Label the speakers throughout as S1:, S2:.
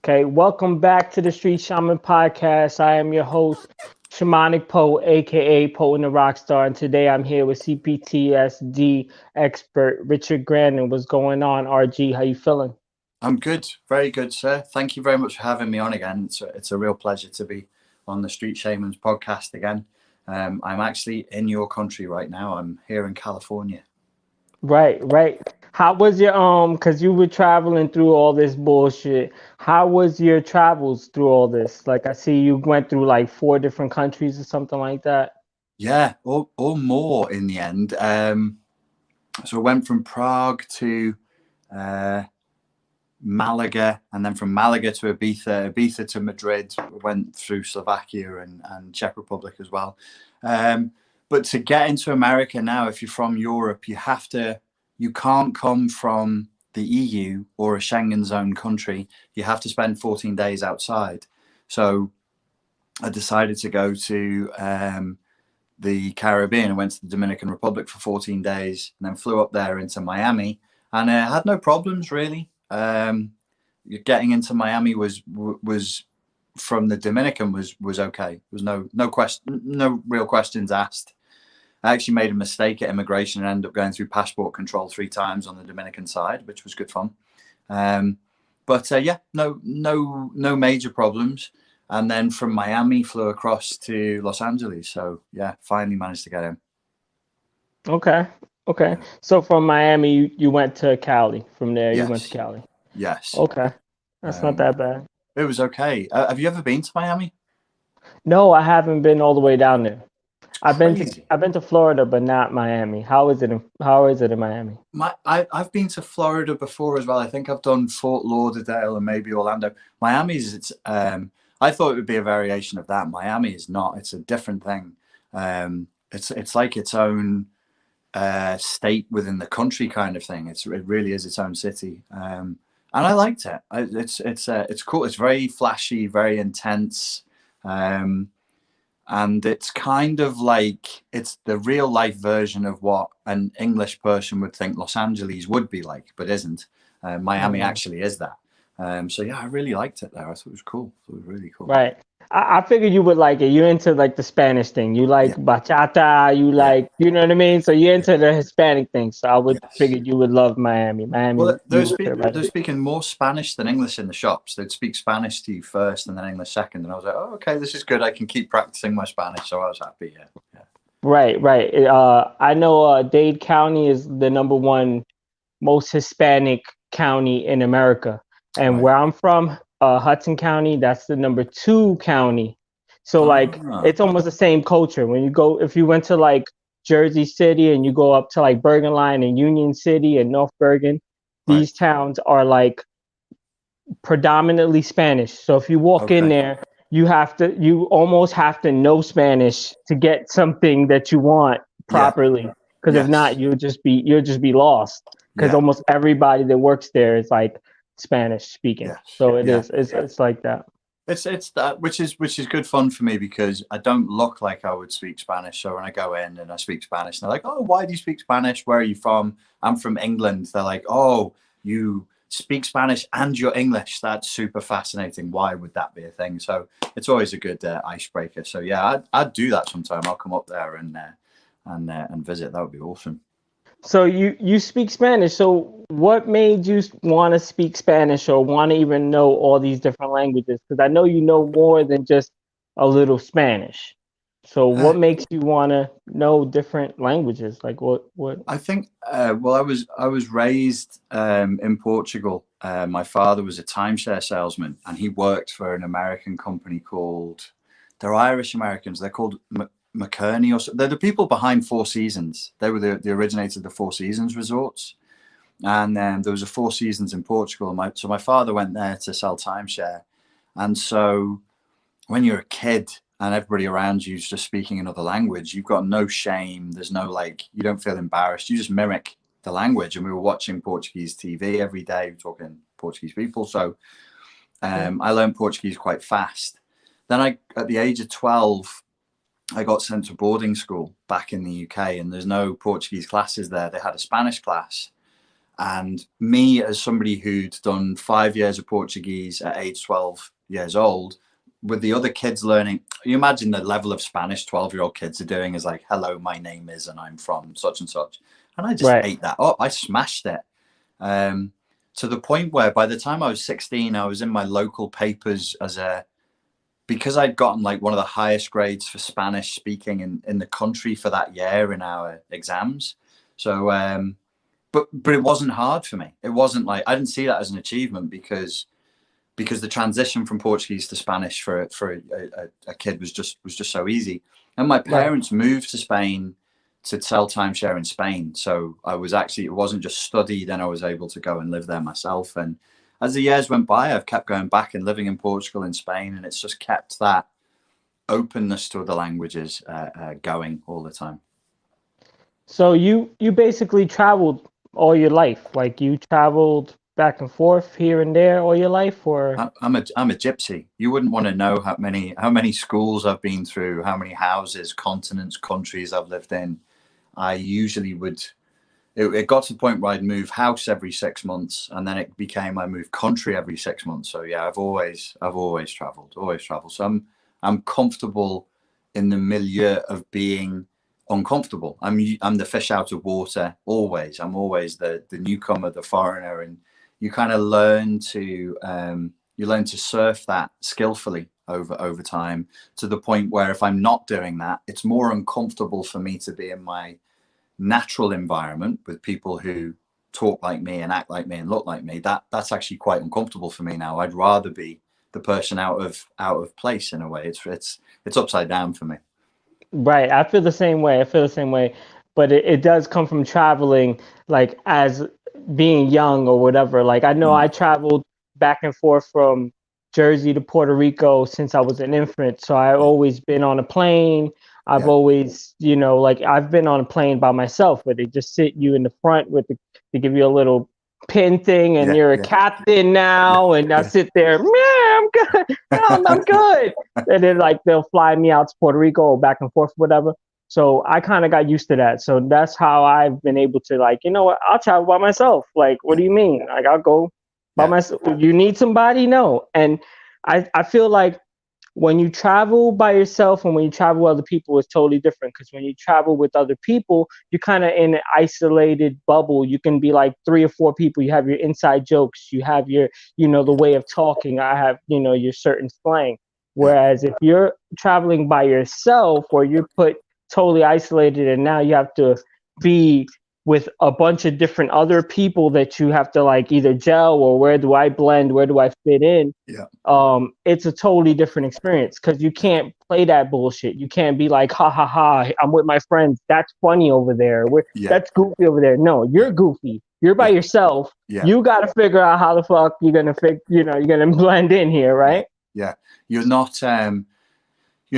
S1: Okay, welcome back to the Street Shaman Podcast. I am your host, Shamanic Poe, aka Poe and the Rockstar, and today I'm here with CPTSD expert Richard Grannon. What's going on, RG? How you feeling?
S2: I'm good, very good, sir. Thank you very much for having me on again. It's a real pleasure to be on the Street Shamans podcast again. I'm actually in your country right now. I'm here in California.
S1: Right. How was your because you were traveling through all this bullshit. How was your travels through all this? Like I see you went through like 4 different countries or something like that.
S2: Yeah, or more in the end. So I went from Prague to uh, Malaga, and then from Malaga to Ibiza to Madrid. Went through Slovakia and Czech Republic as well. But to get into America now, if you're from Europe, you can't come from the EU or a Schengen zone country. You have to spend 14 days outside. So I decided to go to the Caribbean. I went to the Dominican Republic for 14 days and then flew up there into Miami, and I had no problems really. Getting into Miami was from the Dominican was okay. There was no real questions asked. I actually made a mistake at immigration and ended up going through passport control 3 times on the Dominican side, which was good fun. But yeah, no major problems. And then from Miami, flew across to Los Angeles. So yeah, finally managed to get in.
S1: Okay. Okay.
S2: Yeah.
S1: So from Miami, you went to Cali. From there, you went to
S2: Yes,
S1: Cali.
S2: yes.
S1: Okay. That's not
S2: Um,
S1: that bad.
S2: it was okay. Have you ever been to Miami?
S1: No, I haven't been all the way down there.
S2: It's
S1: I've been to
S2: crazy.
S1: I've been to Florida, but not Miami. How is it in Miami?
S2: I've been to Florida before as well. I think I've done Fort Lauderdale and maybe Orlando. Miami's I thought it would be a variation of that. Miami is not. It's a different thing. It's like its own state within the country kind of thing. It really is its own city. And I liked it. It's cool. It's very flashy, very intense. Um, and it's kind of like it's the real life version of what an English person would think Los Angeles would be like, but isn't. Miami
S1: Mm,
S2: actually is that. So yeah, I really liked it there. I thought it was cool. I thought it was really cool.
S1: right. I figured you would like it. You're into like the Spanish thing. You like
S2: Yeah,
S1: bachata. You
S2: yeah,
S1: like, you know what I mean? So you're
S2: yeah.
S1: into the Hispanic thing. So I would
S2: Yes.
S1: figured you would love Miami. Miami,
S2: Well,
S1: you would fit right
S2: they're
S1: in.
S2: speaking more Spanish than English in the shops. They'd speak Spanish to you first and then English second. And I was like, oh, okay, this is good. I can keep practicing my Spanish. So I was happy. Yeah, yeah.
S1: Right. I know Dade County is the number one most Hispanic county in America. And
S2: Right.
S1: where I'm from, Hudson County, that's the number 2 county. So like
S2: Ah,
S1: it's almost the same culture. When you go, if you went to like Jersey City and you go up to like Bergen Line and Union City and North Bergen,
S2: right.
S1: these towns are like predominantly Spanish. So if you walk in
S2: Okay.
S1: there, you almost have to know Spanish to get something that you want
S2: Yeah.
S1: properly. Because if not,
S2: Yes.
S1: you'll just be lost. Because
S2: Yeah.
S1: almost everybody that works there is like Spanish speaking.
S2: Yes.
S1: So it
S2: Yeah.
S1: is. It's like that.
S2: It's that which is good fun for me because I don't look like I would speak Spanish. So when I go in and I speak Spanish, and they're like, "Oh, why do you speak Spanish? Where are you from?" I'm from England. They're like, "Oh, you speak Spanish and you're English. That's super fascinating. Why would that be a thing?" So it's always a good icebreaker. So yeah, I'd do that sometime. I'll come up there and visit. That would be awesome.
S1: So you speak Spanish. So what made you want to speak Spanish or want to even know all these different languages? Because I know you know more than just a little Spanish. So
S2: Uh,
S1: what makes you want to know different languages? Like what?
S2: I think well, I was raised in Portugal. My father was a timeshare salesman, and he worked for an American company called. They're Irish Americans. They're called McKerney, or so. They're the people behind Four Seasons. They were the originator of the Four Seasons resorts, and there was a Four Seasons in Portugal. So my father went there to sell timeshare, and so when you're a kid and everybody around you is just speaking another language, you've got no shame. There's no like, you don't feel embarrassed. You just mimic the language. And we were watching Portuguese TV every day, talking Portuguese people. So I learned Portuguese quite fast. Then at the age of 12, I got sent to boarding school back in the UK, and there's no Portuguese classes there. They had a Spanish class. And me, as somebody who'd done 5 years of Portuguese at age 12 years old, with the other kids learning, you imagine the level of Spanish 12-year-old kids are doing is like, hello, my name is, and I'm from such and such. And I just
S1: Right.
S2: ate that up. I smashed it. To the point where by the time I was 16, I was in my local papers because I'd gotten like one of the highest grades for Spanish speaking in the country for that year in our exams. So, but it wasn't hard for me. It wasn't like, I didn't see that as an achievement because the transition from Portuguese to Spanish for a kid was just so easy. And my
S1: Right.
S2: parents moved to Spain to sell timeshare in Spain. So I was actually, it wasn't just study, then I was able to go and live there myself. And as the years went by, I've kept going back and living in Portugal and Spain, and it's just kept that openness to other languages going all the time.
S1: So you basically traveled all your life. Like you traveled back and forth here and there all your life, or
S2: I'm a gypsy. You wouldn't want to know how many schools I've been through, how many houses, continents, countries I've lived in. I usually would. It got to the point where I'd move house every 6 months, and then it became I move country every 6 months. So yeah, I've always traveled, So I'm comfortable in the milieu of being uncomfortable. I'm the fish out of water always. I'm always the newcomer, the foreigner, and you kind of learn to surf that skillfully over time, to the point where if I'm not doing that, it's more uncomfortable for me to be in my natural environment with people who talk like me and act like me and look like me. That's actually quite uncomfortable for me now. I'd rather be the person out of place in a way. It's upside down for me.
S1: right. I feel the same way. I feel the same way. But it does come from traveling, like as being young or whatever. Like I know
S2: Mm,
S1: I traveled back and forth from Jersey to Puerto Rico since I was an infant. So I've
S2: yeah,
S1: always been on a plane. I've
S2: yeah,
S1: always, like I've been on a plane by myself where they just sit you in the front they give you a little pin thing and
S2: yeah,
S1: you're a
S2: yeah,
S1: captain
S2: yeah,
S1: now. And I
S2: yeah,
S1: sit there, man, I'm good. No, I'm good. And then like they'll fly me out to Puerto Rico or back and forth, whatever. So I kind of got used to that. So that's how I've been able to like, you know what, I'll travel by myself. Like, what
S2: yeah,
S1: do you mean? Like I'll go by
S2: yeah,
S1: myself. You need somebody? No. And I feel like when you travel by yourself and when you travel with other people, it's totally different. Because when you travel with other people, you're kind of in an isolated bubble. You can be like 3 or 4 people. You have your inside jokes. You have your, the way of talking. I have, your certain slang.
S2: yeah,
S1: Whereas if you're traveling by yourself or you're put totally isolated and now you have to be with a bunch of different other people that you have to like either gel or where do I blend, where do I fit in,
S2: yeah,
S1: it's a totally different experience because you
S2: yeah,
S1: can't play that bullshit. You can't be like, ha ha ha, I'm with my friends. That's funny over there.
S2: yeah,
S1: That's goofy over there. No, you're
S2: yeah,
S1: goofy. You're by
S2: yeah,
S1: yourself.
S2: yeah,
S1: You got to figure out how the fuck you're gonna you're gonna blend in here,
S2: yeah,
S1: right?
S2: yeah. You're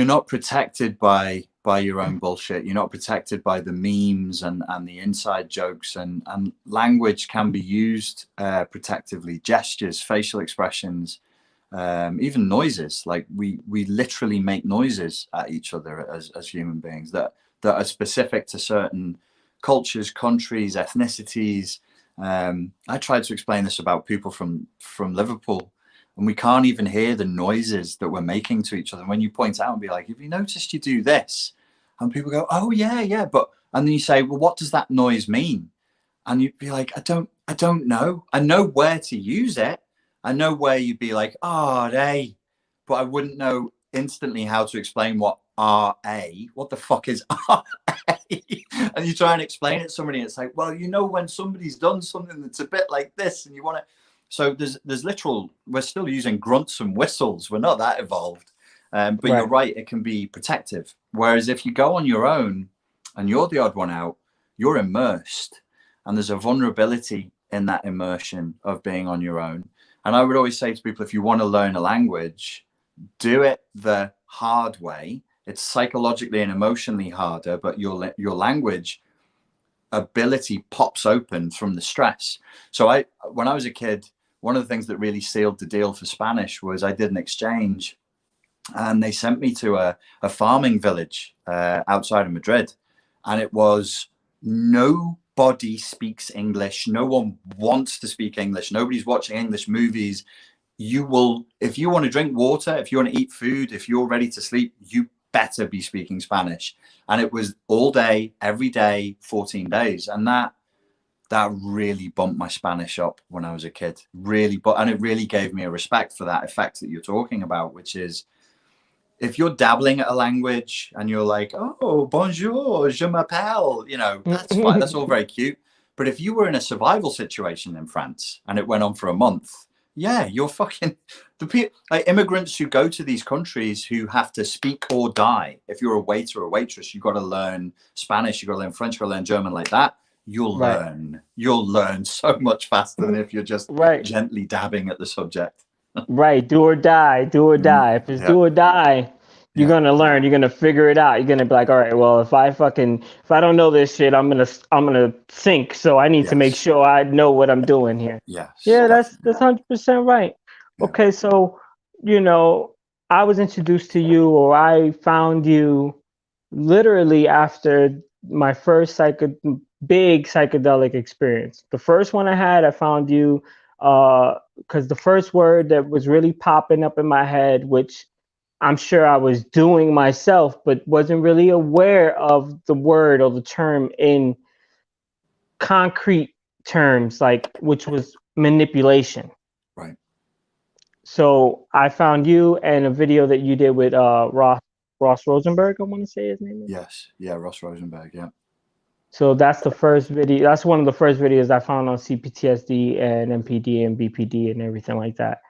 S2: not protected by your own bullshit. You're not protected by the memes and the inside jokes, and language can be used protectively. Gestures, facial expressions, even noises. Like we literally make noises at each other as human beings that are specific to certain cultures, countries, ethnicities. I tried to explain this about people from Liverpool, and we can't even hear the noises that we're making to each other. And when you point out and be like, "Have you noticed you do this?" and people go, "Oh yeah, yeah," and then you say, "Well, what does that noise mean?" and you'd be like, I don't know. I know where to use it. I know where you'd be like, oh, they, but I wouldn't know instantly how to explain what R-A, what the fuck is R-A? And you try and explain it to somebody, it's like, well, when somebody's done something that's a bit like this and you want to, so there's literal, we're still using grunts and whistles. We're not that evolved. But you're
S1: Right.
S2: right, it can be protective. Whereas if you go on your own and you're the odd one out, you're immersed. And there's a vulnerability in that immersion of being on your own. And I would always say to people, if you want to learn a language, do it the hard way. It's psychologically and emotionally harder, but your language ability pops open from the stress. So when I was a kid, one of the things that really sealed the deal for Spanish was I did an exchange, and they sent me to a farming village outside of Madrid, and it was no Nobody speaks English. No one wants to speak English. Nobody's watching English movies. You will, if you want to drink water, if you want to eat food, if you're ready to sleep, you better be speaking Spanish. And it was all day, every day, 14 days. And that really bumped my Spanish up when I was a kid. Really, and it really gave me a respect for that effect that you're talking about, which is, if you're dabbling at a language and you're like, oh, bonjour, je m'appelle, you know, that's fine. That's all very cute. But if you were in a survival situation in France and it went on for a month, yeah, you're fucking like immigrants who go to these countries who have to speak or die. If you're a waiter or waitress, you've got to learn Spanish, you've got to learn French, you've got to learn German like that. You'll learn so much faster than if you're just gently dabbing at the subject.
S1: Right, do or die, do or die. If it's do or die, you're gonna learn. You're gonna figure it out. You're gonna be like, all right, well, if I don't know this shit, I'm gonna sink. So I need to make sure I know what I'm doing here.
S2: Yes.
S1: Yeah, that's 100% right. Yeah. Okay, so I was introduced to you, or I found you literally after my first big psychedelic experience. The first one I found you because the first word that was really popping up in my head, which I'm sure I was doing myself, but wasn't really aware of the word or the term in concrete terms, which was manipulation.
S2: Right.
S1: So I found you and a video that you did with Ross Rosenberg, I want to say his name is.
S2: Yes. Yeah, Ross Rosenberg, yeah.
S1: So that's the first video. That's one of the first videos I found on CPTSD and MPD and BPD and everything like that.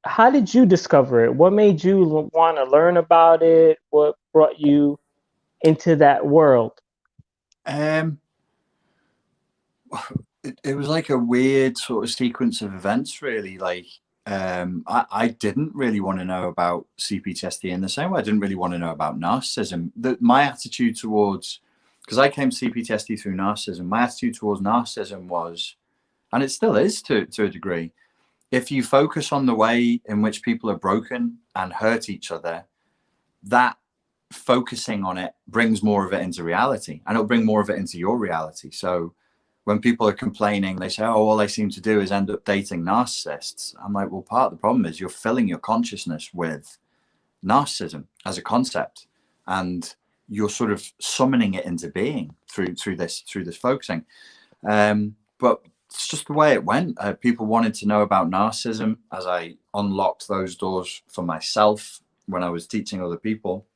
S1: How did you discover it? What made you want to learn about it? What brought you into that world?
S2: It was like a weird sort of sequence of events, really. Like, I didn't really want to know about CPTSD in the same way I didn't really want to know about narcissism. My attitude towards, because I came to CPTSD through narcissism, my attitude towards narcissism was, and it still is to a degree, if you focus on the way in which people are broken and hurt each other, that focusing on it brings more of it into reality, and it'll bring more of it into your reality. So when people are complaining, they say, oh, all I seem to do is end up dating narcissists. I'm like, well, part of the problem is you're filling your consciousness with narcissism as a concept, and you're sort of summoning it into being through this focusing. But it's just the way it went. People wanted to know about narcissism as I unlocked those doors for myself when I was teaching other people.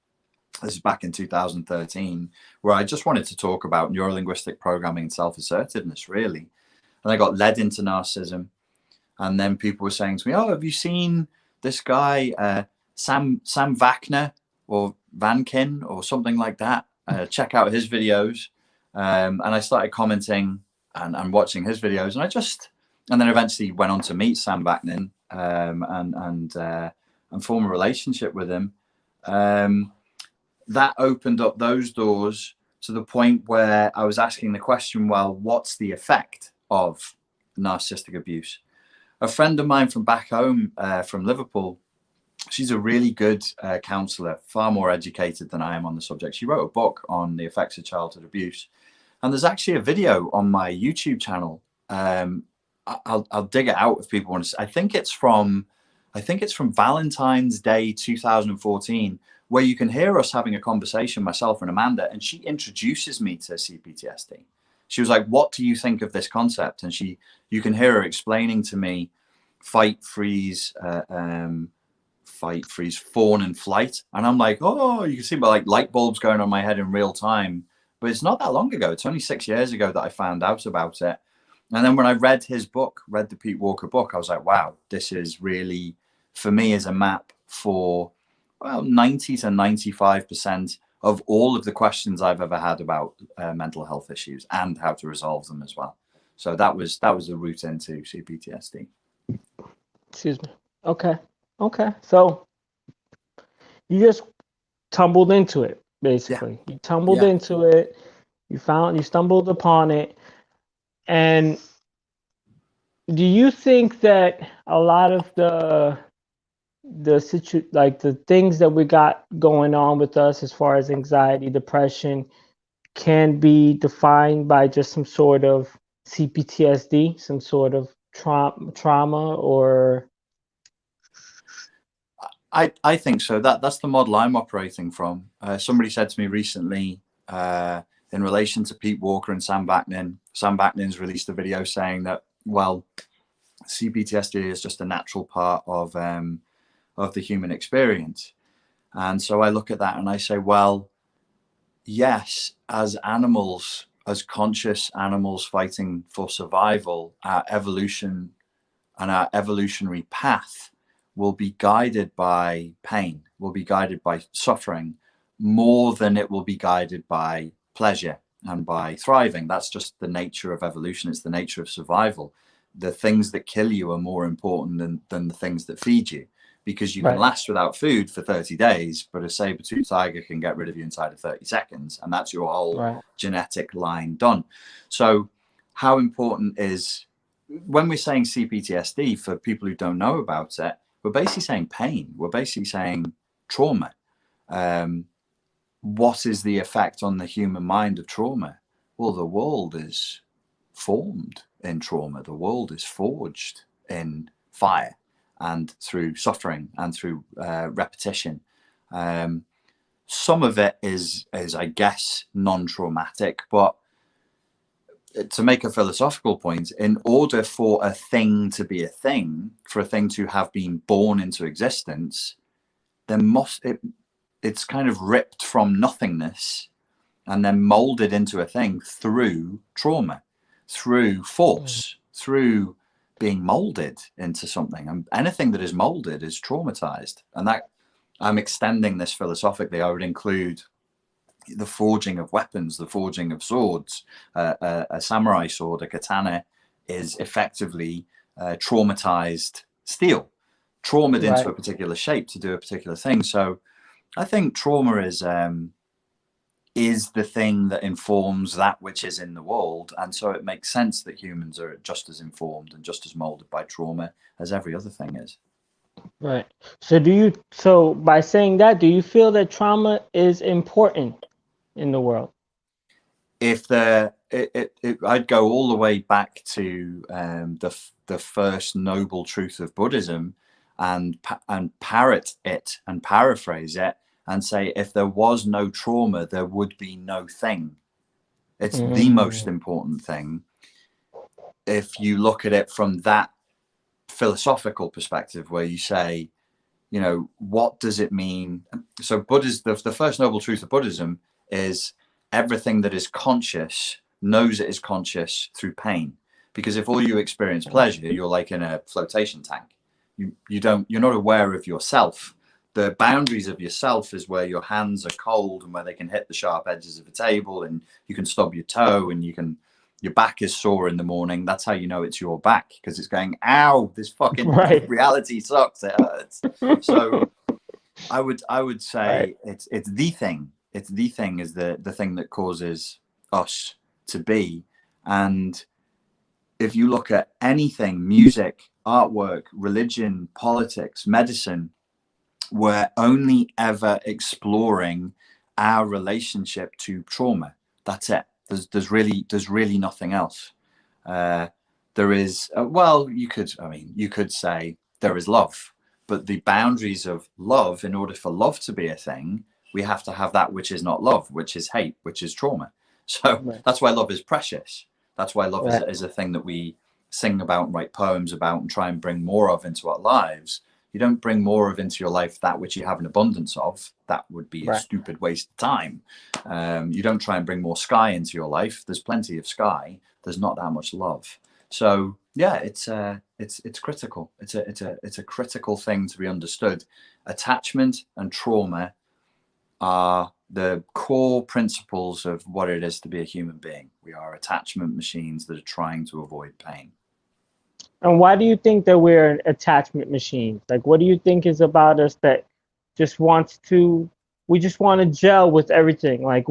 S2: This is back in 2013, where I just wanted to talk about neurolinguistic programming and self-assertiveness, really. And I got led into narcissism. And then people were saying to me, oh, have you seen this guy, Sam Vakner or Vankin or something like that? Check out his videos. And I started commenting and watching his videos. And then eventually went on to meet Sam Vaknin and form a relationship with him. That opened up those doors to the point where I was asking the question, well, what's the effect of narcissistic abuse? A friend of mine from back home, from Liverpool, she's a really good counsellor, far more educated than I am on the subject. She wrote a book on the effects of childhood abuse. And there's actually a video on my YouTube channel. I'll dig it out if people want to see. I think it's from Valentine's Day 2014, where you can hear us having a conversation, myself and Amanda, and she introduces me to CPTSD. She was like, what do you think of this concept? And you can hear her explaining to me fight, freeze, fawn and flight. And I'm like, oh, you can see my light bulbs going on my head in real time. But it's not that long ago. It's only 6 years ago that I found out about it. And then when I read his book, read the Pete Walker book, I was like, wow, this is really, for me, is a map for 90 to 95% of all of the questions I've ever had about mental health issues and how to resolve them as well. So that was the route into CPTSD.
S1: Excuse me. Okay. So you just tumbled into it, basically. Yeah. You tumbled into it. You stumbled upon it. And do you think that a lot of the things that we got going on with us as far as anxiety, depression, can be defined by just some sort of CPTSD, some sort of trauma, or
S2: I think so. That's the model I'm operating from. Somebody said to me recently, in relation to Pete Walker and Sam Vaknin's released a video saying that, well, CPTSD is just a natural part of the human experience. And so I look at that and I say, well, yes, as animals, as conscious animals fighting for survival, our evolution and our evolutionary path will be guided by pain, will be guided by suffering, more than it will be guided by pleasure and by thriving. That's just the nature of evolution. It's the nature of survival. The things that kill you are more important than the things that feed you, because you can last without food for 30 days, but a saber-toothed tiger can get rid of you inside of 30 seconds. And that's your whole genetic line done. So how important is, when we're saying CPTSD, for people who don't know about it, we're basically saying pain. We're basically saying trauma. What is the effect on the human mind of trauma? Well, the world is formed in trauma. The world is forged in fire and through suffering and through repetition. Some of it is, I guess, non-traumatic, but to make a philosophical point, in order for a thing to be a thing, for a thing to have been born into existence, it's kind of ripped from nothingness and then molded into a thing through trauma, through force, through being molded into something. And anything that is molded is traumatized. And that, I'm extending this philosophically. I would include the forging of weapons, the forging of swords. A samurai sword, a katana, is effectively traumatized steel, traumatized into a particular shape to do a particular thing. So I think trauma is the thing that informs that which is in the world. And so it makes sense that humans are just as informed and just as molded by trauma as every other thing is.
S1: Right. So by saying that, do you feel that trauma is important in the world?
S2: If I'd go all the way back to the first noble truth of Buddhism, and parrot it and paraphrase it and say, if there was no trauma, there would be no thing. It's the most important thing. If you look at it from that philosophical perspective, where you say, you know, what does it mean? So the first noble truth of Buddhism is everything that is conscious knows it is conscious through pain. Because if all you experience pleasure, you're like in a flotation tank. You're not aware of yourself. The boundaries of yourself is where your hands are cold and where they can hit the sharp edges of a table, and you can stub your toe, and your back is sore in the morning. That's how you know it's your back, because it's going, ow, this fucking reality sucks. It hurts. So I would say it's the thing. It's the thing is the thing that causes us to be. And if you look at anything, music, artwork, religion, politics, medicine, we're only ever exploring our relationship to trauma. That's it. There's really nothing else. There is, you could say there is love, but the boundaries of love, in order for love to be a thing, we have to have that which is not love, which is hate, which is trauma. So that's why love is precious. That's why love is a thing that we sing about and write poems about and try and bring more of into our lives. You don't bring more of into your life that which you have an abundance of. That would be a stupid waste of time. You don't try and bring more sky into your life. There's plenty of sky. There's not that much love. So yeah, it's critical. It's a critical thing to be understood. Attachment and trauma are the core principles of what it is to be a human being. We are attachment machines that are trying to avoid pain.
S1: And why do you think that we're attachment machines? Like, what do you think is about us that we just want to gel with everything? Like,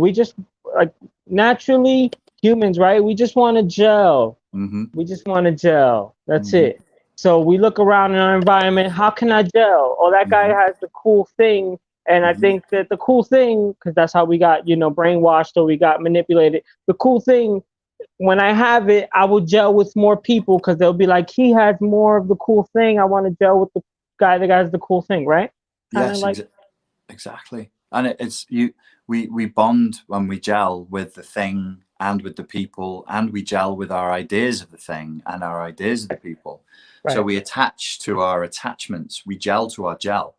S1: naturally humans, right? We just want to gel. We just want to gel. That's it. So we look around in our environment. How can I gel? Oh, that guy has the cool thing, And I
S2: Mhm.
S1: think that the cool thing, because that's how we got, brainwashed or we got manipulated. The cool thing, when I have it, I will gel with more people because they'll be like, he has more of the cool thing. I want to gel with the guy that has the cool thing, right? Kind of
S2: Yes,
S1: like,
S2: exactly. And it's you. We bond when we gel with the thing and with the people, and we gel with our ideas of the thing and our ideas of the people. So
S1: right,
S2: we attach to our attachments. We gel to our gel,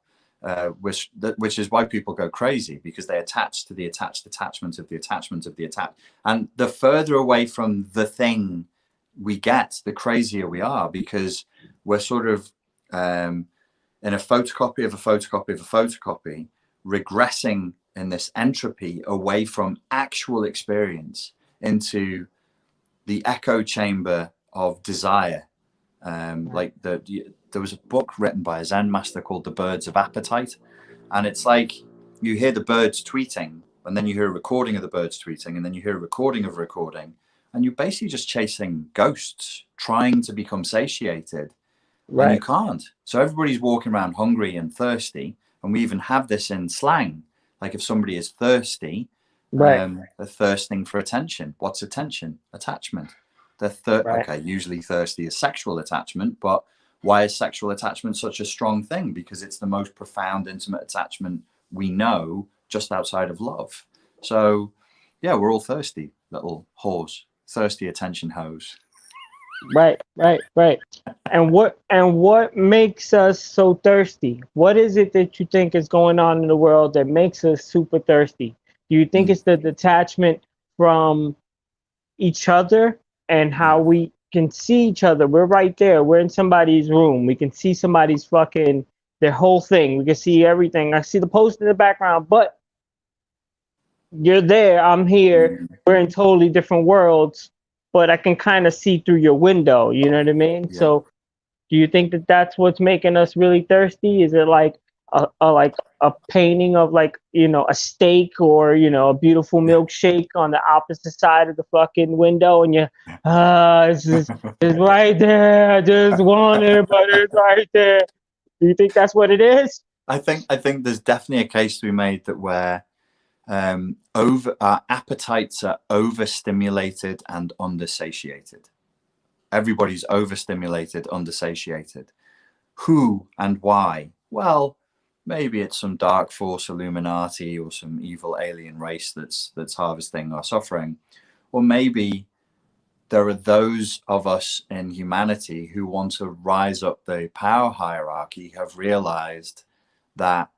S2: which is why people go crazy, because they attach to the attached attachment of the attachment of the attach. And the further away from the thing we get, the crazier we are, because we're sort of in a photocopy of a photocopy of a photocopy, regressing in this entropy away from actual experience into the echo chamber of desire.
S1: right,
S2: There was a book written by a Zen master called The Birds of Appetite, and it's like you hear the birds tweeting, and then you hear a recording of the birds tweeting, and then you hear a recording of a recording, and you're basically just chasing ghosts, trying to become satiated, and you
S1: right,
S2: can't. So everybody's walking around hungry and thirsty, and we even have this in slang. Like if somebody is thirsty,
S1: right,
S2: they're thirsting for attention. What's attention? Attachment.
S1: right.
S2: Okay, usually thirsty is sexual attachment, but why is sexual attachment such a strong thing? Because it's the most profound, intimate attachment we know, just outside of love. So, yeah, we're all thirsty, little whores, thirsty attention hoes.
S1: Right, right, right. And what makes us so thirsty? What is it that you think is going on in the world that makes us super thirsty? Do you think
S2: Mm.
S1: it's the detachment from each other and how we can see each other? We're right there. We're in somebody's room. We can see somebody's fucking their whole thing. We can see everything. I see the post in the background, but you're there, I'm here,
S2: Mm.
S1: we're in totally different worlds, but I can kind of see through your window, you know what I mean?
S2: Yeah.
S1: So do you think that that's what's making us really thirsty? Is it like a painting of like, a steak or, a beautiful milkshake on the opposite side of the fucking window and you it's right there, I just want it, but it's right there. Do you think that's what it is?
S2: I think there's definitely a case to be made that where over our appetites are overstimulated and undersatiated. Everybody's overstimulated, undersatiated. Who and why? Well, maybe it's some dark force Illuminati or some evil alien race that's harvesting our suffering. Or maybe there are those of us in humanity who want to rise up the power hierarchy, have realized that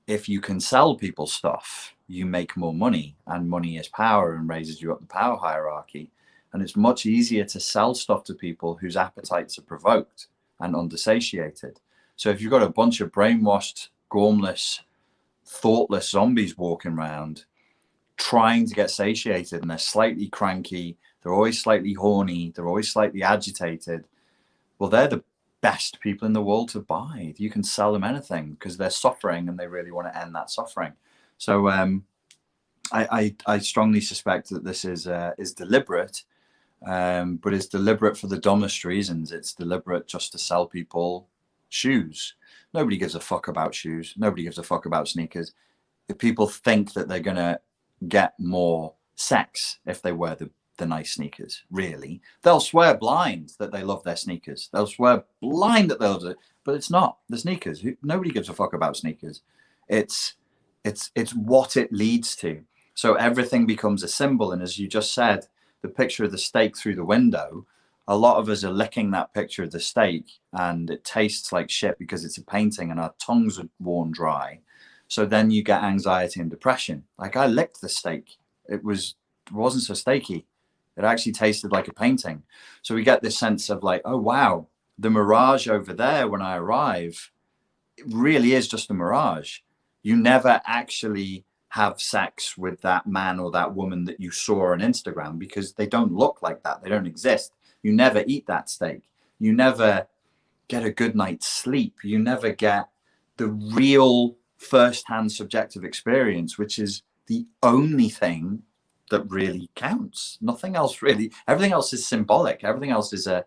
S2: if you can sell people stuff, you make more money, and money is power and raises you up the power hierarchy. And it's much easier to sell stuff to people whose appetites are provoked and undersatiated. So if you've got a bunch of brainwashed, gormless, thoughtless zombies walking around trying to get satiated, and they're slightly cranky, they're always slightly horny, they're always slightly agitated, well, they're the best people in the world to buy. You can sell them anything because they're suffering and they really want to end that suffering. So I strongly suspect that this is deliberate, but it's deliberate for the dumbest reasons. It's deliberate just to sell people shoes. Nobody gives a fuck about shoes. Nobody gives a fuck about sneakers. If people think that they're going to get more sex if they wear the nice sneakers, really, they'll swear blind that they love their sneakers. They'll swear blind that they'll do it, but it's not the sneakers. Nobody gives a fuck about sneakers. It's it's what it leads to. So everything becomes a symbol. And as you just said, the picture of the steak through the window, a lot of us are licking that picture of the steak and it tastes like shit because it's a painting and our tongues are worn dry. So then you get anxiety and depression. Like I licked the steak. It wasn't so steaky. It actually tasted like a painting. So we get this sense of like, oh wow, the mirage over there when I arrive, it really is just a mirage. You never actually have sex with that man or that woman that you saw on Instagram because they don't look like that. They don't exist. You never eat that steak. You never get a good night's sleep. You never get the real first-hand subjective experience, which is the only thing that really counts. Nothing else really. Everything else is symbolic. Everything else is a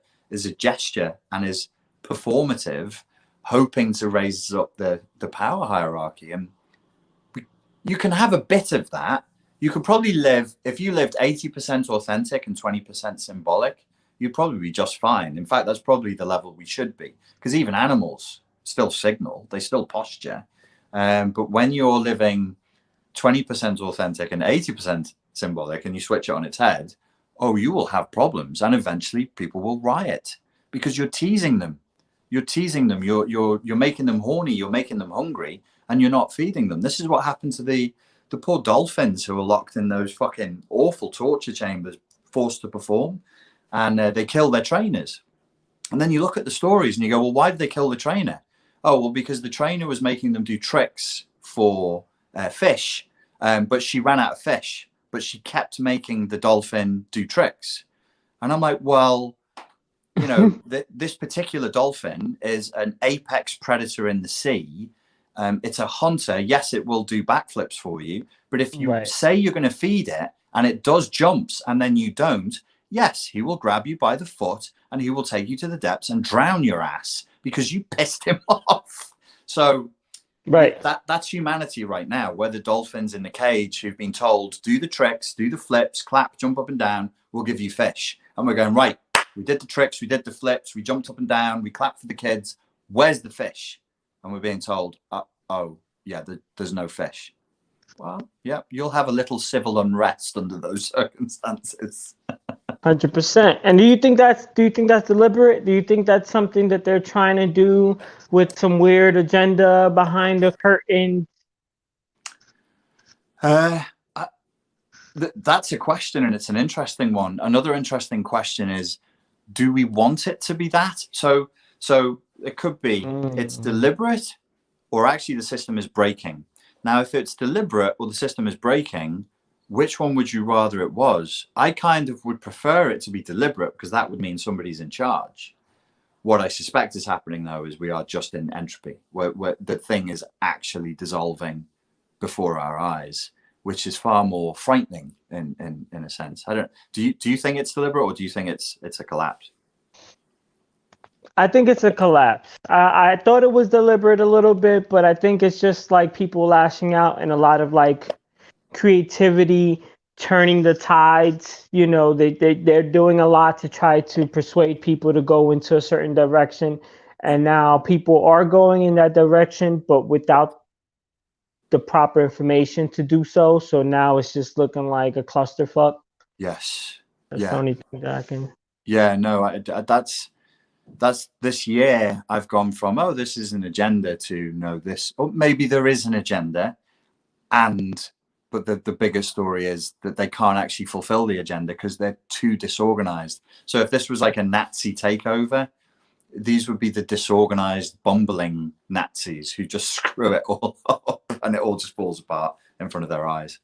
S2: gesture and is performative, hoping to raise up the power hierarchy. And you can have a bit of that. You could probably live, if you lived 80% authentic and 20% symbolic, you'd probably be just fine. In fact, that's probably the level we should be, because even animals still signal, they still posture. But when you're living 20% authentic and 80% symbolic and you switch it on its head, oh, you will have problems, and eventually people will riot because you're teasing them. You're teasing them. You're making them horny. You're making them hungry, and you're not feeding them. This is what happened to the poor dolphins who were locked in those fucking awful torture chambers, forced to perform, and they kill their trainers. And then you look at the stories and you go, well, why did they kill the trainer? Oh, well, because the trainer was making them do tricks for fish, but she ran out of fish, but she kept making the dolphin do tricks. And I'm like, well, you know, this particular dolphin is an apex predator in the sea. It's a hunter. Yes, it will do backflips for you. But if you say you're going to feed it and it does jumps and then you don't, yes, he will grab you by the foot and he will take you to the depths and drown your ass because you pissed him off. So that's humanity right now. We're the dolphins in the cage who've been told, do the tricks, do the flips, clap, jump up and down, we'll give you fish. And we're going, right, we did the tricks, we did the flips, we jumped up and down, we clapped for the kids. Where's the fish? And we're being told, oh, yeah, there's no fish. Well, yeah, you'll have a little civil unrest under those circumstances.
S1: 100%. And do you think that's deliberate? Do you think that's something that they're trying to do with some weird agenda behind the curtain?
S2: That's a question, and it's an interesting one. Another interesting question is, do we want it to be that? So it could be it's deliberate, or actually the system is breaking. Now, if it's deliberate or the system is breaking, which one would you rather it was? I kind of would prefer it to be deliberate, because that would mean somebody's in charge. What I suspect is happening, though, is we are just in entropy, where the thing is actually dissolving before our eyes, which is far more frightening in a sense. Do you think it's deliberate, or do you think it's a collapse?
S1: I think it's a collapse. I thought it was deliberate a little bit, but I think it's just like people lashing out and a lot of like creativity turning the tides. You know, they're doing a lot to try to persuade people to go into a certain direction, and now people are going in that direction, but without the proper information to do so. So now it's just looking like a clusterfuck.
S2: Yes.
S1: That's the only thing that I can.
S2: Yeah, no, that's this year I've gone from, oh, this is an agenda, to no, this, or maybe there is an agenda, but the bigger story is that they can't actually fulfill the agenda because they're too disorganized. So if this was like a Nazi takeover, these would be the disorganized, bumbling Nazis who just screw it all up and it all just falls apart in front of their eyes.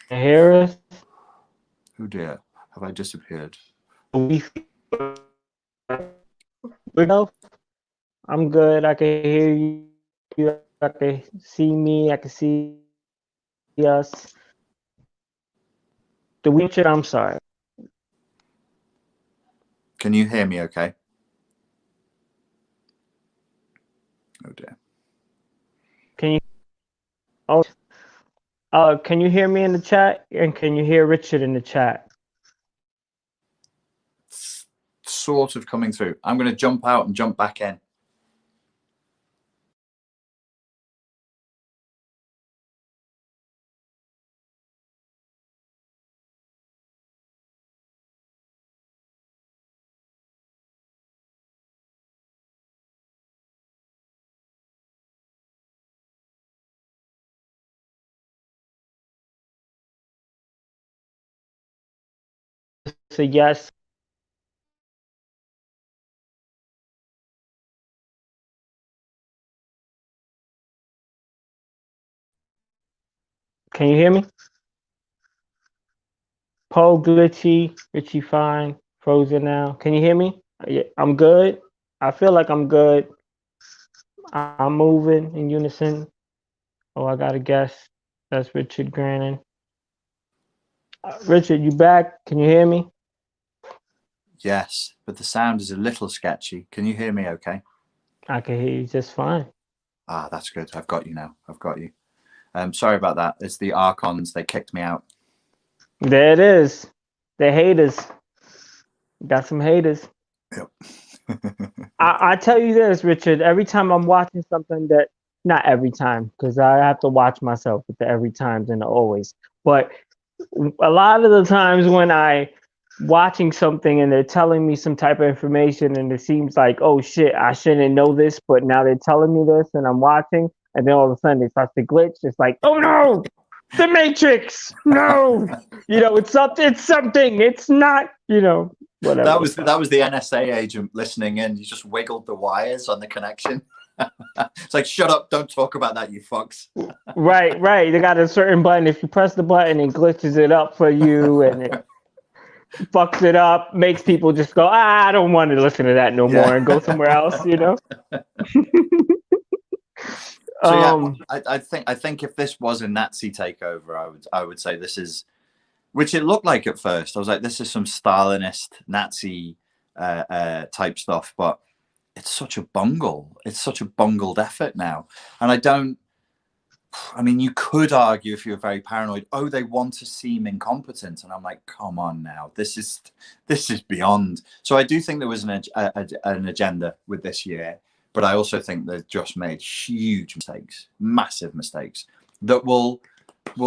S1: Hear us?
S2: Oh dear, have I disappeared?
S1: I'm good. I can hear you. I can see me. I can see us. The wheelchair. I'm sorry.
S2: Can you hear me okay? Oh dear.
S1: Can you? Can you hear me in the chat? And can you hear Richard in the chat?
S2: Sort of coming through. I'm going to jump out and jump back in.
S1: So yes. Can you hear me? Poe glitchy, Richie fine, frozen now. Can you hear me? Yeah, I'm good. I feel like I'm good. I'm moving in unison. Oh, I got to guess. That's Richard Grannon. Richard, you back? Can you hear me?
S2: Yes, but the sound is a little sketchy. Can you hear me okay?
S1: I can hear you just fine.
S2: Ah, that's good. I've got you now. I've got you. Sorry about that. It's the Archons. They kicked me out.
S1: There it is. The haters. Got some haters.
S2: Yep.
S1: I tell you this, Richard, every time I'm watching something that, not every time, because I have to watch myself with the every times and the always, but a lot of the times when I watching something and they're telling me some type of information and it seems like, oh shit, I shouldn't know this, but now they're telling me this and I'm watching, and then all of a sudden it starts to glitch. It's like, oh no, the Matrix, no, it's something, it's not, whatever.
S2: That was the NSA agent listening in. You just wiggled the wires on the connection. It's like, shut up, don't talk about that, you fucks.
S1: Right. They got a certain button. If you press the button, it glitches it up for you and it fucks it up, makes people just go, I don't want to listen to that no more and go somewhere else,
S2: So yeah, I think if this was a Nazi takeover, I would say this is, which it looked like at first. I was like, this is some Stalinist Nazi type stuff, but it's such a bungle. It's such a bungled effort now. And I mean, you could argue if you're very paranoid, oh, they want to seem incompetent. And I'm like, come on now, this is beyond. So I do think there was an agenda with this year, but I also think they've just made huge mistakes, massive mistakes that will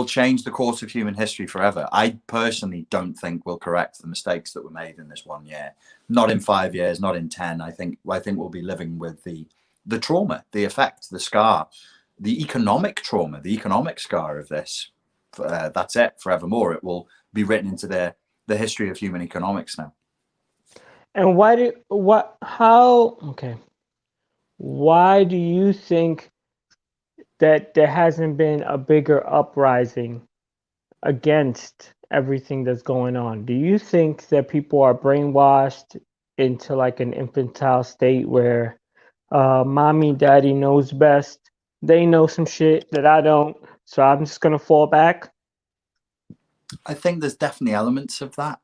S2: change the course of human history forever. I personally don't think we'll correct the mistakes that were made in this 1 year. Not in 5 years, not in 10. I think we'll be living with the trauma, the effect, the scar, the economic trauma, the economic scar of this. That's it forevermore. It will be written into the history of human economics now.
S1: And why do you think that there hasn't been a bigger uprising against everything that's going on? Do you think that people are brainwashed into like an infantile state where mommy, daddy knows best? They know some shit that I don't, so I'm just gonna fall back?
S2: I think there's definitely elements of that.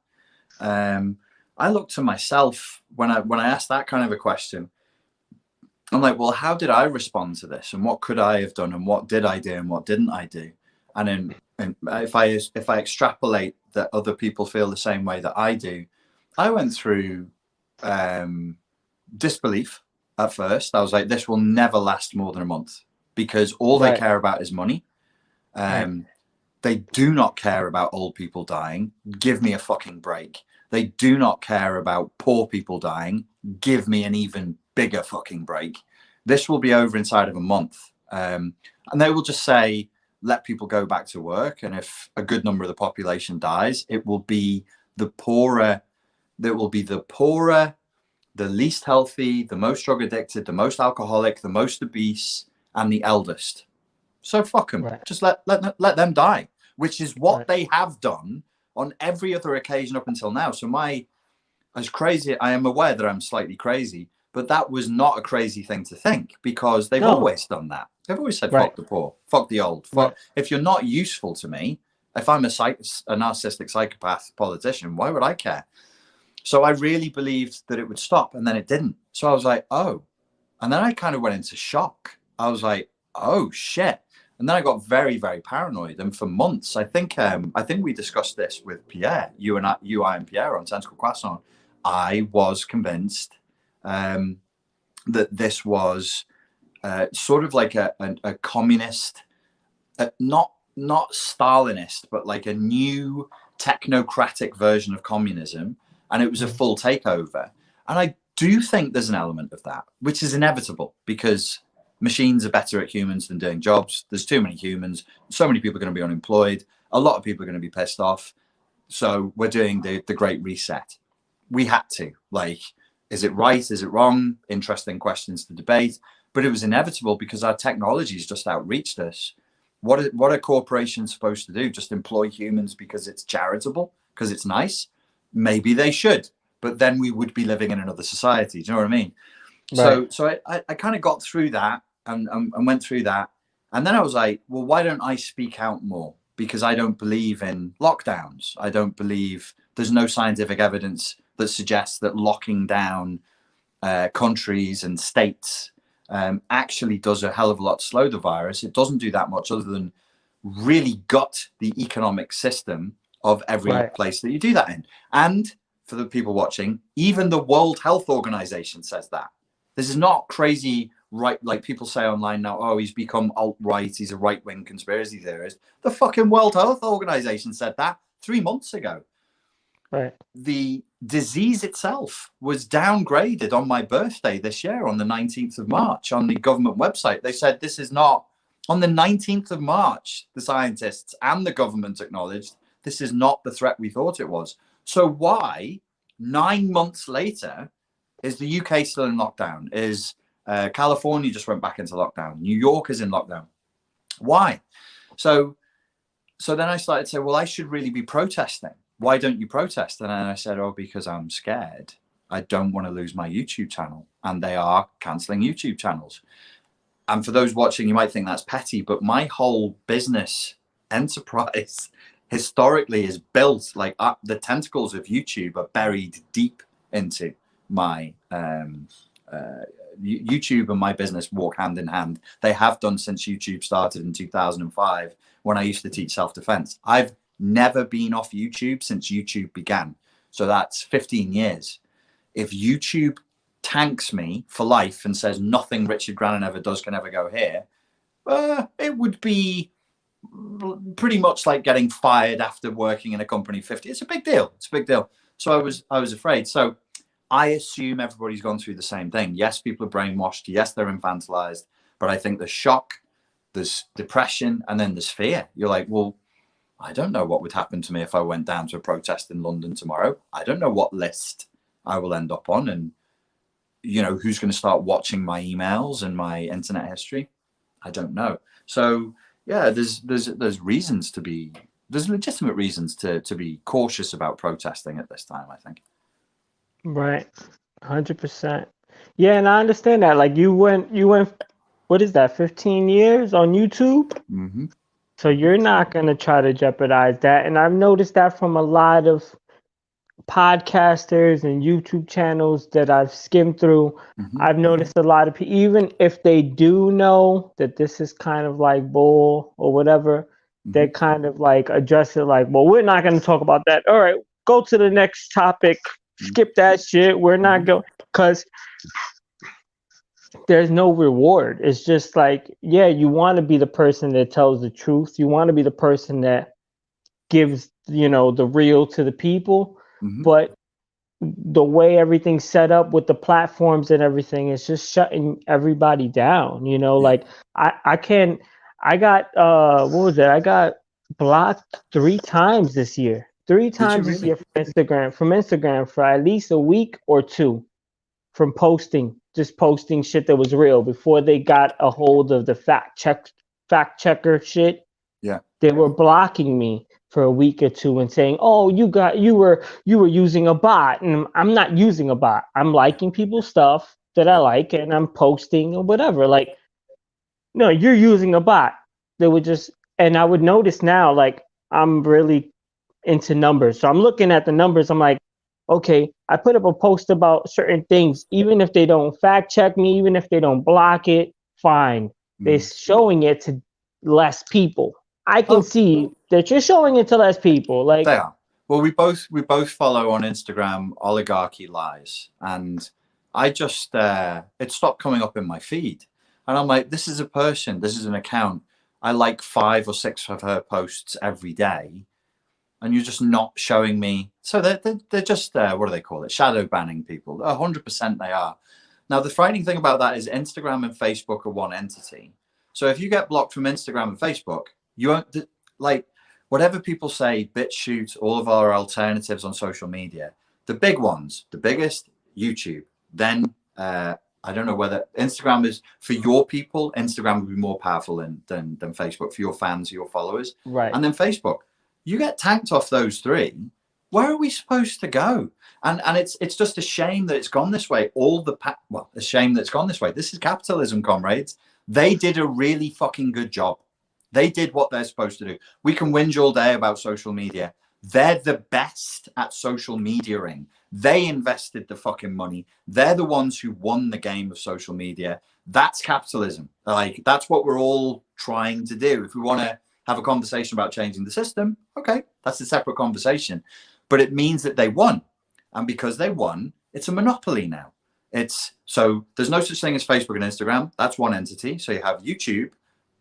S2: I look to myself when I ask that kind of a question. I'm like, well, how did I respond to this, and what could I have done, and what did I do, and what didn't I do? And if I extrapolate that other people feel the same way that I do, I went through disbelief at first. I was like, this will never last more than a month because all they care about is money. They do not care about old people dying. Give me a fucking break. They do not care about poor people dying. Give me an even bigger fucking break. This will be over inside of a month. And they will just say, let people go back to work. And if a good number of the population dies, it will be the poorer. There will be the poorer, the least healthy, the most drug addicted, the most alcoholic, the most obese, and the eldest. So fuck them. Just let them die, which is what they have done on every other occasion up until now. So as crazy, I am aware that I'm slightly crazy, but that was not a crazy thing to think because they've always done that. They've always said, fuck the poor, fuck the old. If you're not useful to me, if I'm a narcissistic psychopath politician, why would I care? So I really believed that it would stop, and then it didn't. So I was like, oh. And then I kind of went into shock. I was like, oh shit. And then I got very, very paranoid. And for months, I think we discussed this with Pierre, you, I, and Pierre on Sensical Croissant. I was convinced that this was sort of like a communist, not Stalinist, but like a new technocratic version of communism. And it was a full takeover. And I do think there's an element of that, which is inevitable because machines are better at humans than doing jobs. There's too many humans. So many people are going to be unemployed. A lot of people are going to be pissed off. So we're doing the great reset. We had to. Like, is it right? Is it wrong? Interesting questions to debate. But it was inevitable because our technology has just outreached us. What are corporations supposed to do? Just employ humans because it's charitable, because it's nice? Maybe they should. But then we would be living in another society. Do you know what I mean? Right. So I kind of got through that and went through that. And then I was like, well, why don't I speak out more? Because I don't believe in lockdowns. I don't believe there's no scientific evidence that suggests that locking down countries and states actually does a hell of a lot to slow the virus. It doesn't do that much other than really gut the economic system of every place that you do that in. And for the people watching, even the World Health Organization says that. This is not crazy, right? Like people say online now, oh, he's become alt-right, he's a right-wing conspiracy theorist. The fucking World Health Organization said that 3 months ago.
S1: Right.
S2: The disease itself was downgraded on my birthday this year on the 19th of March on the government website. They said this is not, on the 19th of March, the scientists and the government acknowledged this is not the threat we thought it was. So why, 9 months later, is the UK still in lockdown? Is California just went back into lockdown? New York is in lockdown. Why? So then I started to say, well, I should really be protesting. Why don't you protest? And then I said, oh, because I'm scared. I don't want to lose my YouTube channel. And they are canceling YouTube channels. And for those watching, you might think that's petty, but my whole business enterprise historically is built like the tentacles of YouTube are buried deep into my YouTube, and my business walk hand in hand. They have done since YouTube started in 2005 when I used to teach self-defense. I've never been off YouTube since YouTube began. So that's 15 years. If YouTube tanks me for life and says nothing Richard Grannon ever does can ever go here, it would be pretty much like getting fired after working in a company 50. It's a big deal. It's a big deal. So I was afraid. So I assume everybody's gone through the same thing. Yes, people are brainwashed. Yes, they're infantilized. But I think there's shock, there's depression, and then there's fear. You're like, well, I don't know what would happen to me if I went down to a protest in London tomorrow. I don't know what list I will end up on, and you know, who's going to start watching my emails and my internet history. I don't know. So yeah, there's reasons to be, there's legitimate reasons to be cautious about protesting at this time, I think.
S1: Right. 100%. Yeah, and I understand that. Like you went, what is that, 15 years on YouTube?
S2: Mm-hmm.
S1: So you're not going to try to jeopardize that. And I've noticed that from a lot of podcasters and YouTube channels that I've skimmed through.
S2: Mm-hmm.
S1: I've noticed a lot of people, even if they do know that this is kind of like bull or whatever,
S2: Mm-hmm.
S1: they kind of like address it like, well, we're not going to talk about that. All right, go to the next topic. Skip that shit. We're not going, because there's no reward. It's just like, yeah, you want to be the person that tells the truth. You want to be the person that gives, you know, the real to the people.
S2: Mm-hmm.
S1: But the way everything's set up with the platforms and everything is just shutting everybody down. You know, like I got what was it? I got blocked 3 times this year. 3 times this year from Instagram for at least a week or 2 from just posting shit that was real before they got a hold of the fact checker shit.
S2: Yeah.
S1: They were blocking me for a week or 2 and saying, "Oh, you were using a bot." And I'm not using a bot. I'm liking people's stuff that I like and I'm posting or whatever. Like, no, you're using a bot. They would just, and I would notice now, like, I'm really into numbers. So I'm looking at the numbers. I'm like, okay, I put up a post about certain things, even if they don't fact check me, even if they don't block it, fine. They're showing it to less people. I can see that you're showing it to less people. Like,
S2: they are. Well, we both follow on Instagram Oligarchy Lies, and I just it stopped coming up in my feed, and I'm like, this is a person, this is an account. I like 5 or 6 of her posts every day, and you're just not showing me. So they're just what do they call it? Shadow banning people. 100% they are. Now the frightening thing about that is Instagram and Facebook are one entity. So if you get blocked from Instagram and Facebook, you won't, like, whatever people say, BitChute, all of our alternatives on social media, the big ones, the biggest, YouTube. Then I don't know whether Instagram is, for your people, Instagram would be more powerful than Facebook for your fans, your followers.
S1: right.
S2: And then Facebook. You get tanked off those 3. Where are we supposed to go? And it's just a shame that it's gone this way. A shame that it's gone this way. This is capitalism, comrades. They did a really fucking good job. They did what they're supposed to do. We can whinge all day about social media. They're the best at social mediaing. They invested the fucking money. They're the ones who won the game of social media. That's capitalism. Like, that's what we're all trying to do. If we want to have a conversation about changing the system, okay, that's a separate conversation. But it means that they won. And because they won, it's a monopoly now. So there's no such thing as Facebook and Instagram. That's one entity. So you have YouTube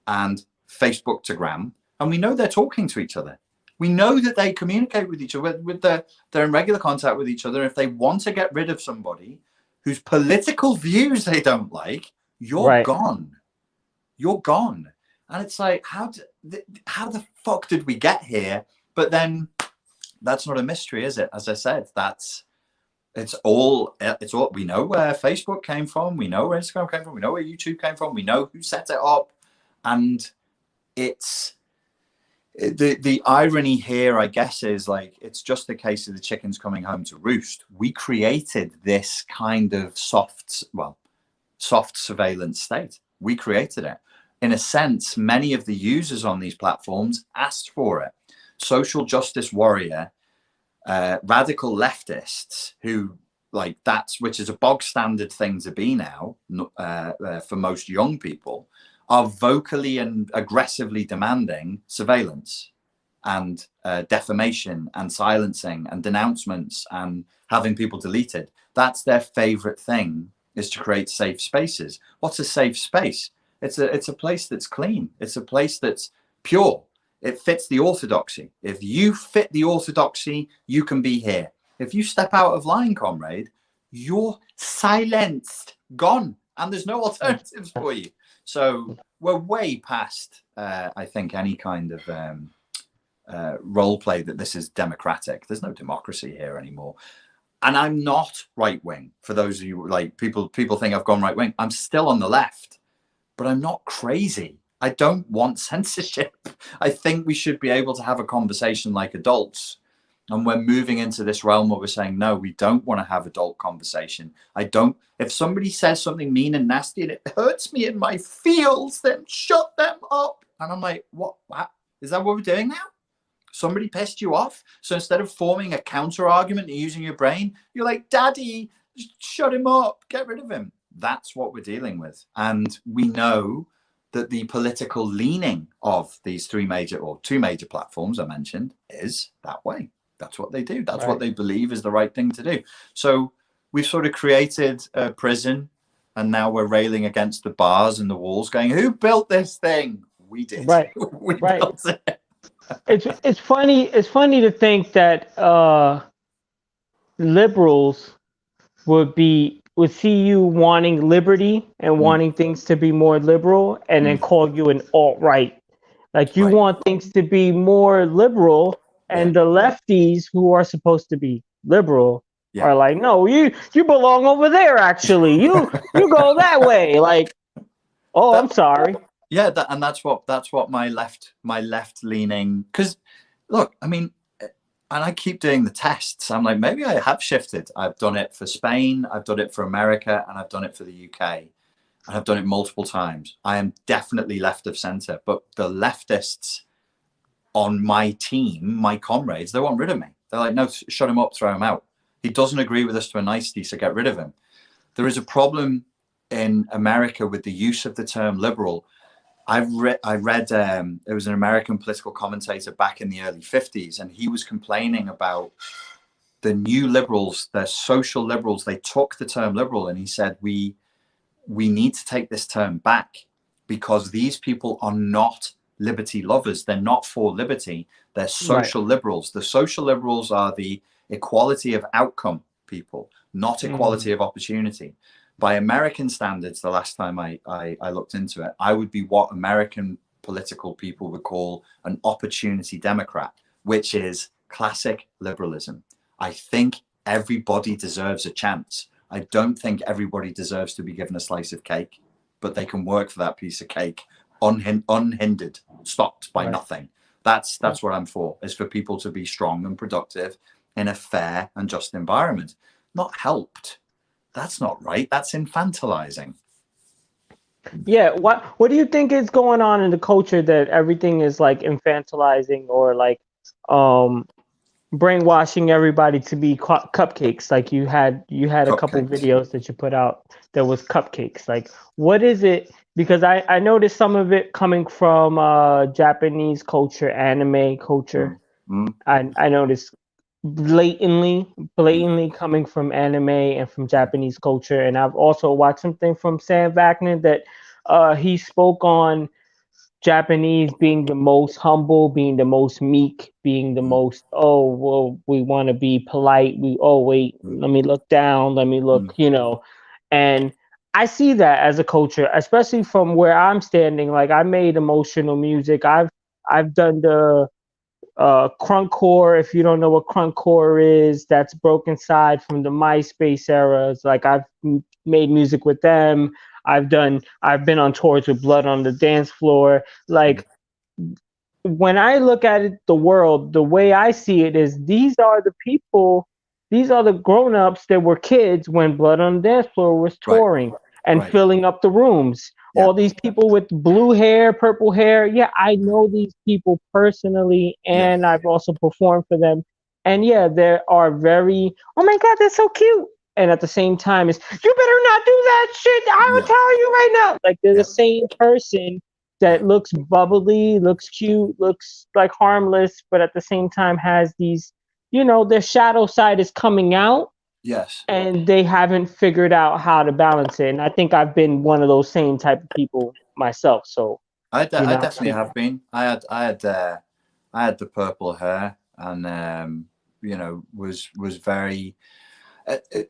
S2: and Facebook to Gram, and we know they're talking to each other. We know that they communicate with each other, they're in regular contact with each other. If they want to get rid of somebody whose political views they don't like, you're gone. You're gone. And it's like, how the fuck did we get here? But then that's not a mystery, is it? As I said, it's all we know where Facebook came from. We know where Instagram came from. We know where YouTube came from. We know who set it up. And it's the irony here, I guess, is like, it's just a case of the chickens coming home to roost. We created this kind of soft surveillance state. We created it. In a sense, many of the users on these platforms asked for it. Social justice warrior, radical leftists who, like, which is a bog standard thing to be now for most young people, are vocally and aggressively demanding surveillance and defamation and silencing and denouncements and having people deleted. That's their favorite thing, is to create safe spaces. What's a safe space? It's a place that's clean. It's a place that's pure. It fits the orthodoxy. If you fit the orthodoxy, you can be here. If you step out of line, comrade, you're silenced, gone, and there's no alternatives for you. So we're way past, I think, any kind of role play that this is democratic. There's no democracy here anymore. And I'm not right wing. For those of you, like, people think I've gone right wing. I'm still on the left, but I'm not crazy. I don't want censorship. I think we should be able to have a conversation like adults. And we're moving into this realm where we're saying, no, we don't want to have adult conversation. If somebody says something mean and nasty and it hurts me in my feels, then shut them up. And I'm like, what? Is that what we're doing now? Somebody pissed you off? So instead of forming a counter argument and using your brain, you're like, Daddy, shut him up, get rid of him. That's what we're dealing with. And we know that the political leaning of these two major platforms I mentioned is that way. That's what they do. That's what they believe is the right thing to do. So we've sort of created a prison, and now we're railing against the bars and the walls going, who built this thing? We did. We built it.
S1: It's funny to think that liberals would see you wanting liberty and wanting things to be more liberal, and then call you an alt-right. Like, you want things to be more liberal, and the lefties who are supposed to be liberal are like, no, you belong over there. Actually, you go that way. Like, I'm sorry.
S2: Yeah, that's what my left leaning. Because look, I mean, and I keep doing the tests. I'm like, maybe I have shifted. I've done it for Spain, I've done it for America, and I've done it for the UK. And I've done it multiple times. I am definitely left of center, but the leftists on my team, my comrades, they want rid of me. They're like, no, shut him up, throw him out. He doesn't agree with us to a nicety, so get rid of him. There is a problem in America with the use of the term liberal. I read there was an American political commentator back in the early 50s, and he was complaining about the new liberals, the social liberals. They took the term liberal, and he said, we need to take this term back, because these people are not liberty lovers. They're not for liberty. They're social liberals. The social liberals are the equality of outcome people, not equality of opportunity. By American standards, the last time I looked into it, I would be what American political people would call an opportunity Democrat, which is classic liberalism. I think everybody deserves a chance. I don't think everybody deserves to be given a slice of cake, but they can work for that piece of cake unhindered, stopped by nothing. That's what I'm for, is for people to be strong and productive in a fair and just environment, not helped. That's not right. That's infantilizing.
S1: Yeah. What do you think is going on in the culture that everything is like infantilizing, or like brainwashing everybody to be cupcakes. Like you had a couple
S2: Cupcakes.
S1: videos that you put out that was cupcakes. Like what is it? Because I noticed some of it coming from Japanese culture, anime culture.
S2: Mm, mm,
S1: I noticed blatantly
S2: mm,
S1: blatantly coming from anime and from Japanese culture. And I've also watched something from Sam Vaknin that he spoke on Japanese being the most humble, being the most meek, being the
S2: mm,
S1: most, oh, well, we want to be polite. Oh, wait,
S2: mm,
S1: let me look down. Let me look,
S2: mm,
S1: And I see that as a culture, especially from where I'm standing. Like I made emotional music. I've done the crunkcore. If you don't know what crunkcore is, that's Broken Side from the MySpace era. It's like I've made music with them. I've been on tours with Blood on the Dance Floor.
S2: mm.
S1: Like when I look at it, the world, the way I see it is these are the people, these are the grown-ups that were kids when Blood on the Dance Floor was
S2: Right,
S1: touring and
S2: right.
S1: filling up the rooms.
S2: Yeah,
S1: All these people with blue hair, purple hair. Yeah, I know these people personally,
S2: yeah,
S1: and I've also performed for them. And yeah, there are very, oh my God, that's so cute. And at the same time, it's, you better not do that shit. I will
S2: yeah,
S1: tell you right now. Like they're the
S2: yeah,
S1: same person
S2: yeah.
S1: that looks bubbly, looks cute, looks like harmless, but at the same time has these, their shadow side is coming out
S2: Yes.
S1: and they haven't figured out how to balance it. And I think I've been one of those same type of people myself. So,
S2: I
S1: I'm
S2: definitely
S1: speaking.
S2: have been. I had the purple hair, and was very.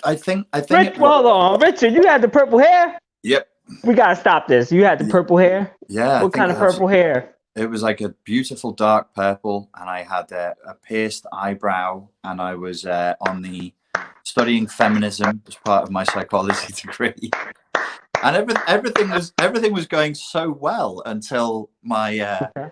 S2: I think
S1: Rich,
S2: it.
S1: well, hold on. Richard, you had the purple hair?
S2: Yep.
S1: We got to stop this. You had the purple hair?
S2: Yeah, I
S1: What
S2: think
S1: kind of purple hair?
S2: it was like a beautiful dark purple, and I had a pierced eyebrow, and I was on the studying feminism as part of my psychology degree. And everything was going so well until
S1: Okay.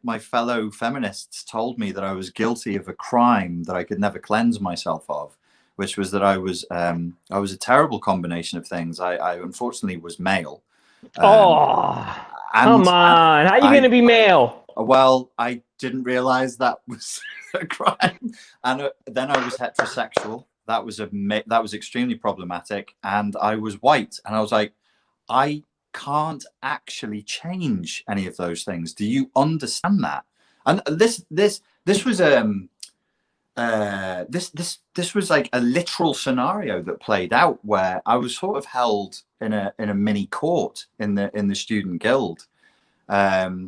S2: my fellow feminists told me that I was guilty of a crime that I could never cleanse myself of, which was that I was a terrible combination of things. I unfortunately was male, um,
S1: Oh, come
S2: and
S1: on. How you going
S2: I
S1: to be male?
S2: well, I didn't realize that was a crime, and then I was heterosexual. That was extremely problematic, and I was white, and I was like, I can't actually change any of those things. Do you understand that? And this was this was like a literal scenario that played out where I was sort of held in a mini court in the student guild,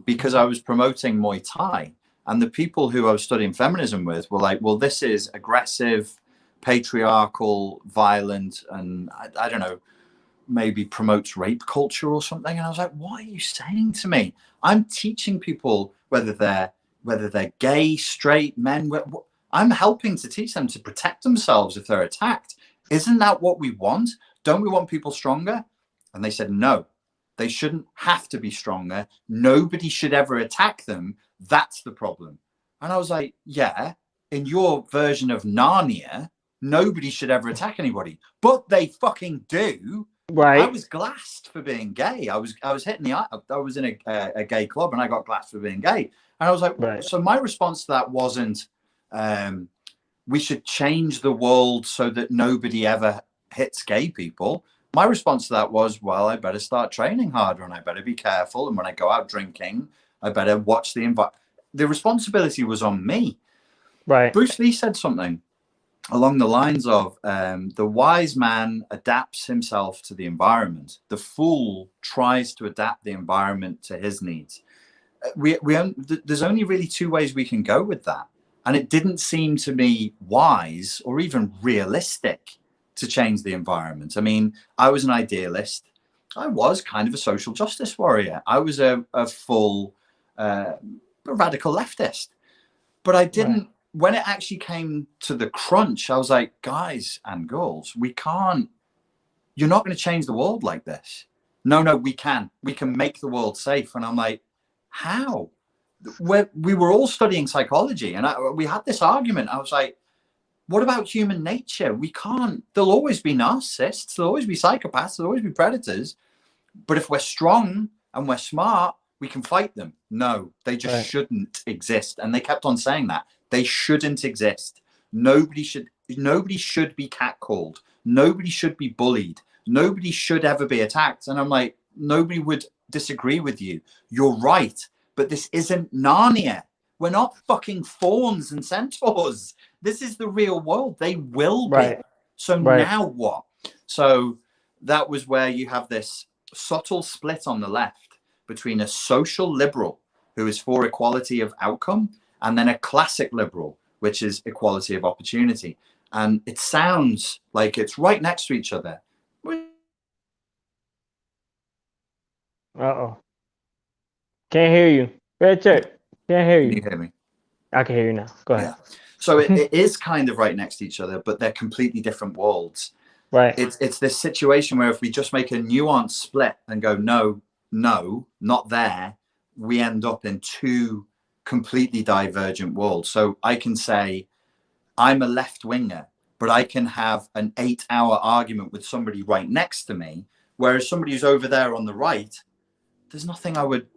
S2: because I was promoting Muay Thai, and the people who I was studying feminism with were like, "Well, this is aggressive, patriarchal, violent, and I don't know, maybe promotes rape culture or something." And I was like, "What are you saying to me? I'm teaching people whether they're gay, straight, men. I'm helping to teach them to protect themselves if they're attacked. Isn't that what we want? Don't we want people stronger?" And they said, "No, they shouldn't have to be stronger. Nobody should ever attack them. That's the problem." And I was like, "Yeah, in your version of Narnia, nobody should ever attack anybody, but they fucking do." I
S1: Right.
S2: was glassed for being gay. I was hitting the I was in a gay club, and I got glassed for being gay. And I was like,
S1: Right.
S2: so my response to that wasn't, um, we should change the world so that nobody ever hits gay people. My response to that was, well, I better start training harder, and I better be careful. And when I go out drinking, I better watch the environment. The responsibility was on me.
S1: Right.
S2: Bruce Lee said something along the lines of, the wise man adapts himself to the environment. The fool tries to adapt the environment to his needs. There's only really two ways we can go with that. And it didn't seem to me wise or even realistic to change the environment. I mean, I was an idealist. I was kind of a social justice warrior. I was a full radical leftist. But I
S1: Right.
S2: didn't, when it actually came to the crunch, I was like, guys and girls, we can't, you're not going to change the world like this. No, no, we can. We can make the world safe. And I'm like, how? We were all studying psychology, and we had this argument. I was like, what about human nature? We can't, there'll always be narcissists, there'll always be psychopaths, there'll always be predators. But if we're strong and we're smart, we can fight them. No, they just
S1: Right.
S2: shouldn't exist. And they kept on saying that. They shouldn't exist. nobody should be catcalled. Nobody should be bullied. Nobody should ever be attacked. And I'm like, nobody would disagree with you. You're right. But this isn't Narnia. We're not fucking fawns and centaurs. This is the real world. They will be. So now what? So that was where you have this subtle split on the left between a social liberal who is for equality of outcome and then a classic liberal, which is equality of opportunity. And it sounds like it's right next to each other.
S1: Uh-oh. Can't hear you. Richard, can't hear you.
S2: Can you hear me?
S1: I can hear you now. Go ahead.
S2: Yeah. So it is kind of right next to each other, but they're completely different worlds.
S1: Right.
S2: It's this situation where if we just make a nuanced split and go, no, not there, we end up in two completely divergent worlds. So I can say I'm a left winger, but I can have an 8-hour argument with somebody right next to me, whereas somebody who's over there on the right, there's nothing I would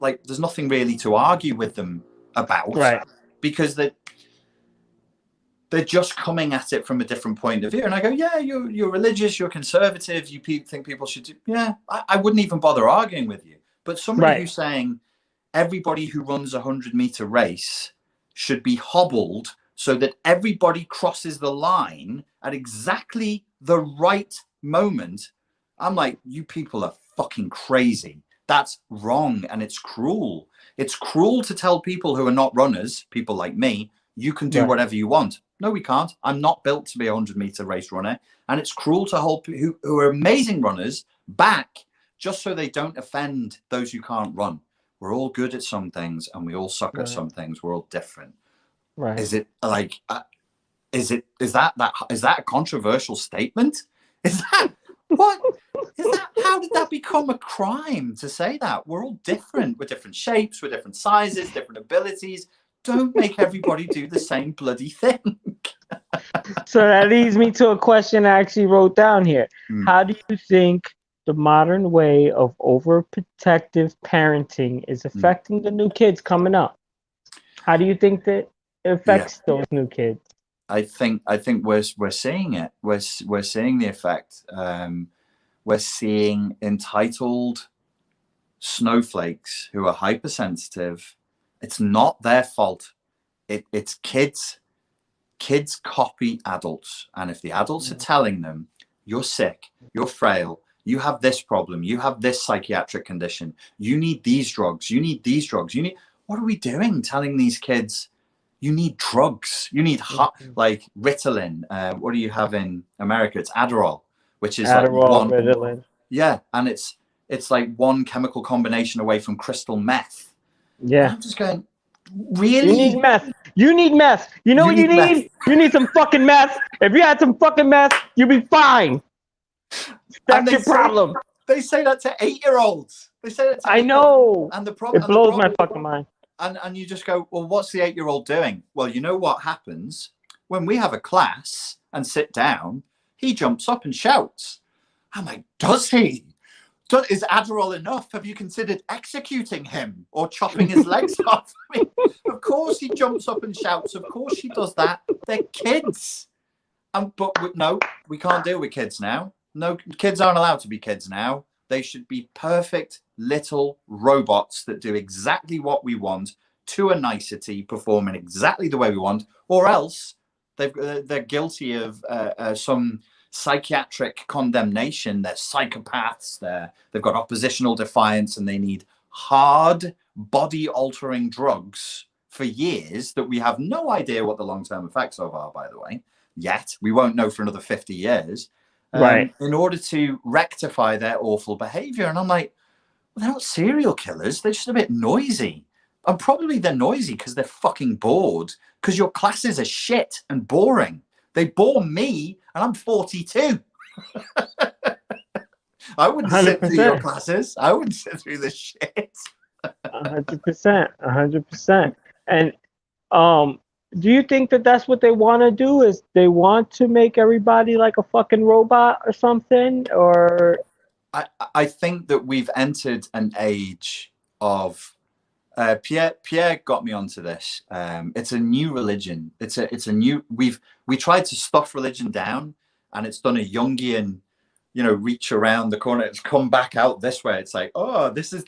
S2: like. There's nothing really to argue with them about,
S1: right?
S2: Because they're just coming at it from a different point of view. And I go, yeah, you're religious, you're conservative, you think people should do. Yeah, I wouldn't even bother arguing with you. But somebody who's saying everybody who runs a 100-meter race should be hobbled so that everybody crosses the line at exactly the right moment. I'm like, you people are fucking crazy. That's wrong and it's cruel. It's cruel to tell people who are not runners, people like me, you can do whatever you want. No, we can't. I'm not built to be a 100-meter race runner. And it's cruel to hold who are amazing runners back just so they don't offend those who can't run. We're all good at some things and we all suck at some things. We're all different. Right. Is it like, is that a controversial statement? Is that what? Is that, how did that become a crime to say that? We're all different. We're different shapes, we're different sizes, different abilities. Don't make everybody do the same bloody thing.
S1: So that leads me to a question I actually wrote down here. How do you think the modern way of overprotective parenting is affecting the new kids coming up? How do you think that it affects those new kids?
S2: I think we're seeing it. We're seeing the effect. We're seeing entitled snowflakes who are hypersensitive. It's not their fault. It's kids. Kids copy adults. And if the adults are telling them, you're sick, you're frail, you have this problem, you have this psychiatric condition, you need these drugs, you need these drugs, you need, what are we doing telling these kids, you need drugs, you need like Ritalin, what do you have in America? It's Adderall, which is Adderall, like one, Ritalin. Yeah, and it's like one chemical combination away from crystal meth. Yeah. And I'm just going, really?
S1: You need meth. You need meth. You know what you need? You need some fucking meth. If you had some fucking meth, you'd be fine. That's your problem.
S2: They say that to 8-year-olds. They say that to
S1: I know.
S2: And the problem,
S1: it blows my fucking mind.
S2: And you just go, well, what's the 8-year-old doing? Well, you know what happens when we have a class and sit down, he jumps up and shouts. I'm like, does he? Is Adderall enough? Have you considered executing him or chopping his legs off? I mean, of course he jumps up and shouts. Of course he does that. They're kids. But no, we can't deal with kids now. No, kids aren't allowed to be kids now. They should be perfect little robots that do exactly what we want to a nicety, performing exactly the way we want, or else they're guilty of some psychiatric condemnation. They're psychopaths. They've got oppositional defiance, and they need hard body-altering drugs for years that we have no idea what the long-term effects of are, by the way. Yet we won't know for another 50 years. In order to rectify their awful behavior. And I'm like, well, they're not serial killers. They're just a bit noisy. And probably they're noisy because they're fucking bored, because your classes are shit and boring. They bore me, and I'm 42. I wouldn't 100%. Sit through your classes. I wouldn't sit through this shit.
S1: 100%. 100%. And do you think that that's what they want to do? Is they want to make everybody like a fucking robot or something? Or
S2: I think that we've entered an age of Pierre got me onto this. It's a new religion. It's a new. We tried to stuff religion down, and it's done a Jungian, reach around the corner. It's come back out this way. It's like, oh, this is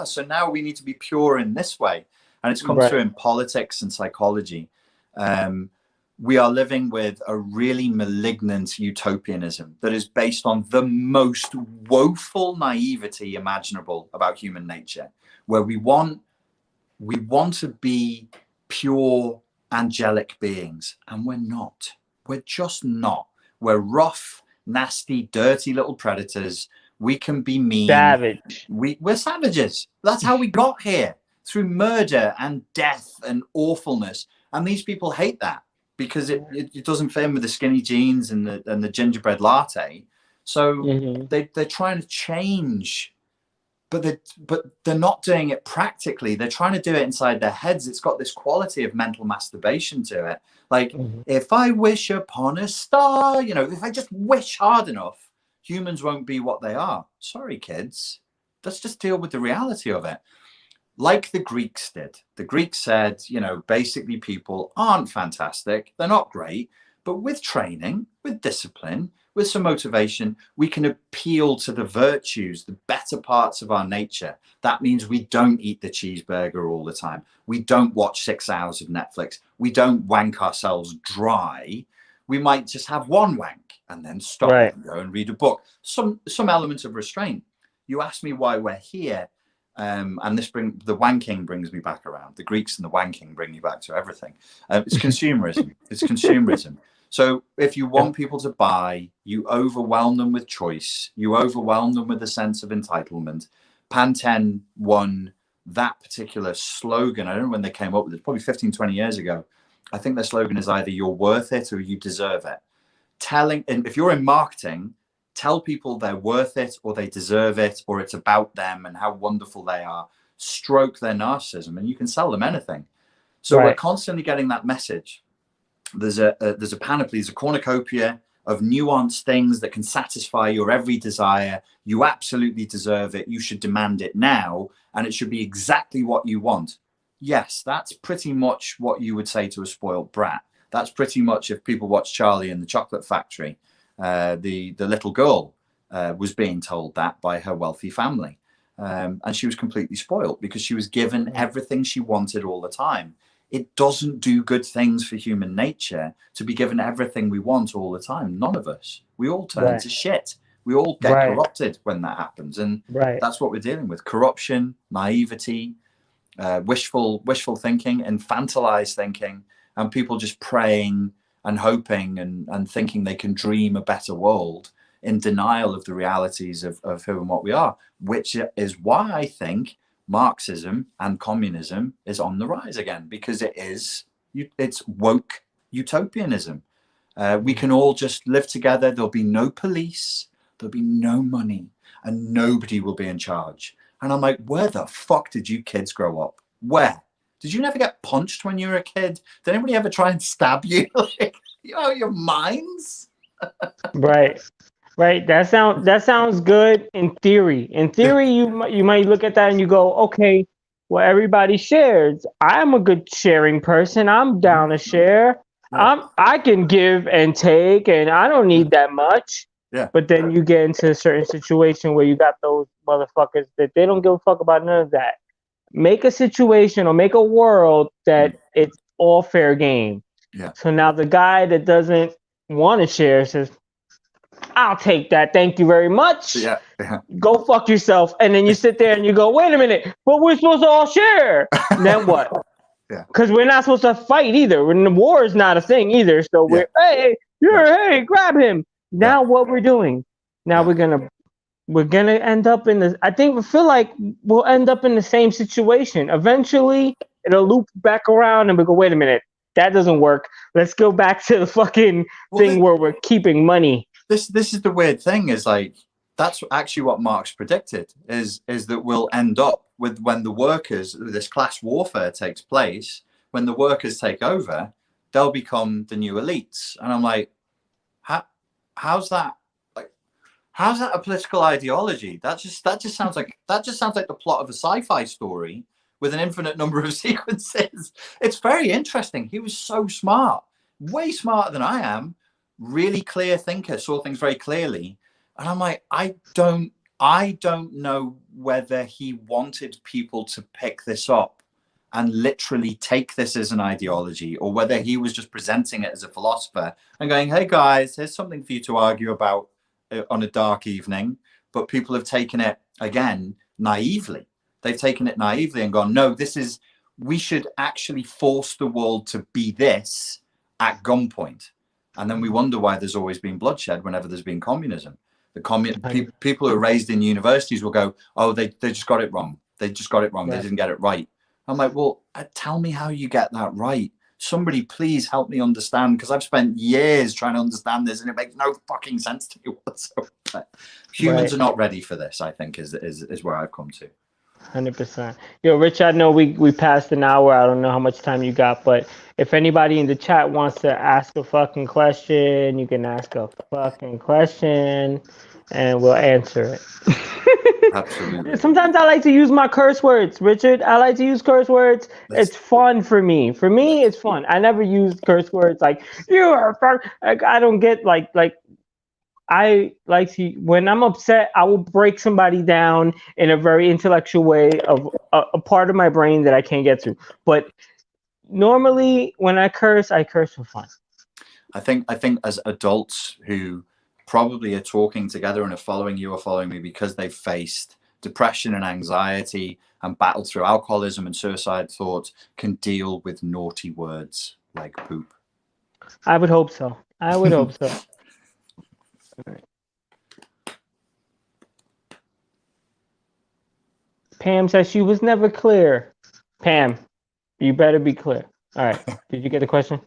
S2: so now we need to be pure in this way, and it's come through in politics and psychology. We are living with a really malignant utopianism that is based on the most woeful naivety imaginable about human nature, where we want to be pure angelic beings, and we're not. We're just not. We're rough, nasty, dirty little predators. We can be mean.
S1: Savage.
S2: We're savages. That's how we got here, through murder and death and awfulness. And these people hate that because it doesn't fit in with the skinny jeans and the gingerbread latte. So they're trying to change. But they're not doing it practically. They're trying to do it inside their heads. It's got this quality of mental masturbation to it. Like, if I wish upon a star, if I just wish hard enough, humans won't be what they are. Sorry, kids. Let's just deal with the reality of it. Like the Greeks did. The Greeks said, basically people aren't fantastic. They're not great. But with training, with discipline, with some motivation, we can appeal to the virtues, the better parts of our nature. That means we don't eat the cheeseburger all the time. We don't watch 6 hours of Netflix. We don't wank ourselves dry. We might just have one wank and then stop and go and read a book. Some element of restraint. You asked me why we're here. And the wanking brings me back around. The Greeks and the wanking bring you back to everything. It's consumerism. It's consumerism. So if you want people to buy, you overwhelm them with choice. You overwhelm them with a sense of entitlement. Pantene won that particular slogan. I don't know when they came up with it, probably 15, 20 years ago. I think their slogan is either you're worth it or you deserve it. And if you're in marketing, tell people they're worth it or they deserve it, or it's about them and how wonderful they are. Stroke their narcissism and you can sell them anything. So we're constantly getting that message. There's a panoply, there's a cornucopia of nuanced things that can satisfy your every desire. You absolutely deserve it. You should demand it now, and it should be exactly what you want. Yes, that's pretty much what you would say to a spoiled brat. That's pretty much, if people watch Charlie and the Chocolate Factory, the little girl was being told that by her wealthy family. And she was completely spoiled because she was given everything she wanted all the time. It doesn't do good things for human nature to be given everything we want all the time. None of us. We all turn to shit. We all get corrupted when that happens. And that's what we're dealing with. Corruption, naivety, wishful thinking, infantilized thinking, and people just praying and hoping and thinking they can dream a better world in denial of the realities of who and what we are, which is why I think Marxism and communism is on the rise again, because it's woke utopianism. We can all just live together. There'll be no police, there'll be no money, and nobody will be in charge. And I'm like, where the fuck did you kids grow up? Where? Did you never get punched when you were a kid? Did anybody ever try and stab you? Like, your minds?
S1: Right. That sounds good in theory. In theory, you might look at that and you go, okay, well, everybody shares. I'm a good sharing person. I'm down to share. I can give and take, and I don't need that much.
S2: Yeah.
S1: But then you get into a certain situation where you got those motherfuckers that they don't give a fuck about none of that. Make a situation or make a world that it's all fair game.
S2: Yeah.
S1: So now the guy that doesn't want to share says, I'll take that. Thank you very much.
S2: Yeah.
S1: Go fuck yourself. And then you sit there and you go, wait a minute, but we're supposed to all share. Then what?
S2: Yeah.
S1: Because we're not supposed to fight either. When the war is not a thing either. So we're, hey, grab him. Now what we're doing? Now we're gonna end up in this. I feel like we'll end up in the same situation. Eventually, it'll loop back around and we go, wait a minute, that doesn't work. Let's go back to the fucking thing where we're keeping money.
S2: This is the weird thing, is like, that's actually what Marx predicted, is that we'll end up with, when the workers, this class warfare takes place, when the workers take over, they'll become the new elites. And I'm like, how's that? Like, how's that a political ideology? That just sounds like the plot of a sci-fi story with an infinite number of sequences. It's very interesting. He was so smart, way smarter than I am, really clear thinker, saw things very clearly. And I'm like, I don't know whether he wanted people to pick this up and literally take this as an ideology, or whether he was just presenting it as a philosopher and going, hey guys, here's something for you to argue about on a dark evening. But people have taken it, again, naively. They've taken it naively and gone, no, we should actually force the world to be this at gunpoint. And then we wonder why there's always been bloodshed whenever there's been communism. People who are raised in universities will go, oh, they just got it wrong. They just got it wrong. They didn't get it right. I'm like, well, tell me how you get that right. Somebody please help me understand, because I've spent years trying to understand this and it makes no fucking sense to me whatsoever. Humans are not ready for this, I think, is where I've come to.
S1: 100%. Yo, Rich, I know we passed an hour. I don't know how much time you got, but if anybody in the chat wants to ask a fucking question, you can ask a fucking question and we'll answer it.
S2: Absolutely.
S1: Sometimes I like to use my curse words, Richard. I like to use curse words. It's fun for me. For me, it's fun. I never use curse words like you are. Like, I don't get like. I like to, when I'm upset, I will break somebody down in a very intellectual way of a part of my brain that I can't get to. But normally, when I curse for fun.
S2: I think as adults who probably are talking together and are following you or following me because they've faced depression and anxiety and battled through alcoholism and suicide thoughts, can deal with naughty words like poop.
S1: I would hope so. I would hope so. All right. Pam says she was never clear. Pam, you better be clear. All right. Did you get the question?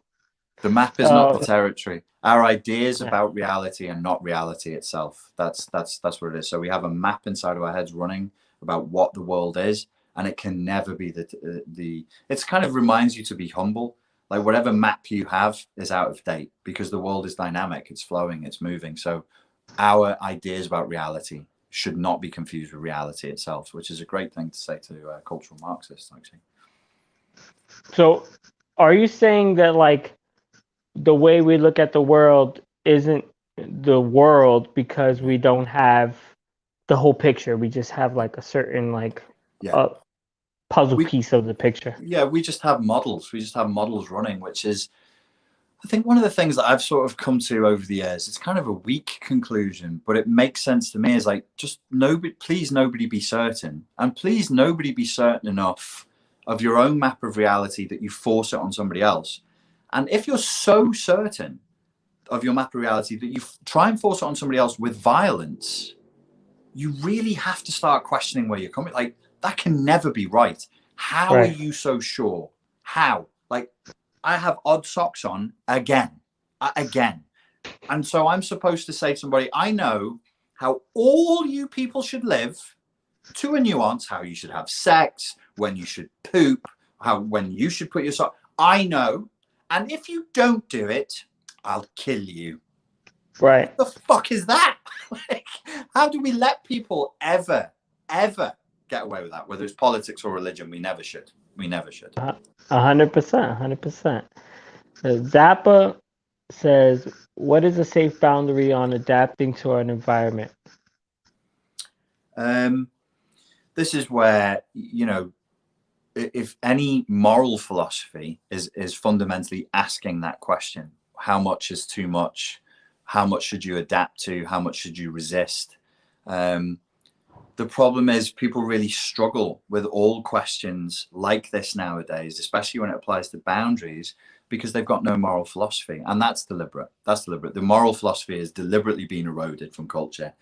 S2: The map is not the territory. Our ideas about reality are not reality itself. That's what it is. So we have a map inside of our heads running about what the world is, and it can never be it's kind of reminds you to be humble. Like whatever map you have is out of date, because the world is dynamic, it's flowing, it's moving. So our ideas about reality should not be confused with reality itself, which is a great thing to say to cultural Marxists, actually.
S1: So are you saying that like the way we look at the world isn't the world because we don't have the whole picture? We just have like a certain like puzzle piece of the picture.
S2: Yeah, we just have models. We just have models running, which is, I think, one of the things that I've sort of come to over the years. It's kind of a weak conclusion, but it makes sense to me. Is like, just please nobody be certain, and please nobody be certain enough of your own map of reality that you force it on somebody else. And if you're so certain of your map of reality that you try and force it on somebody else with violence, you really have to start questioning where you're coming. Like, that can never be right. How are you so sure? How? Like, I have odd socks on again. And so I'm supposed to say to somebody, I know how all you people should live, to a nuance, how you should have sex, when you should poop, when you should put your sock. I know. And if you don't do it, I'll kill you.
S1: Right.
S2: What the fuck is that? Like, how do we let people ever get away with that? Whether it's politics or religion, we never should.
S1: 100%. 100%. Zappa says, what is a safe boundary on adapting to an environment?
S2: This is where, if any moral philosophy is fundamentally asking that question: how much is too much? How much should you adapt to? How much should you resist? The problem is people really struggle with all questions like this nowadays, especially when it applies to boundaries, because they've got no moral philosophy. And that's deliberate. The moral philosophy is deliberately being eroded from culture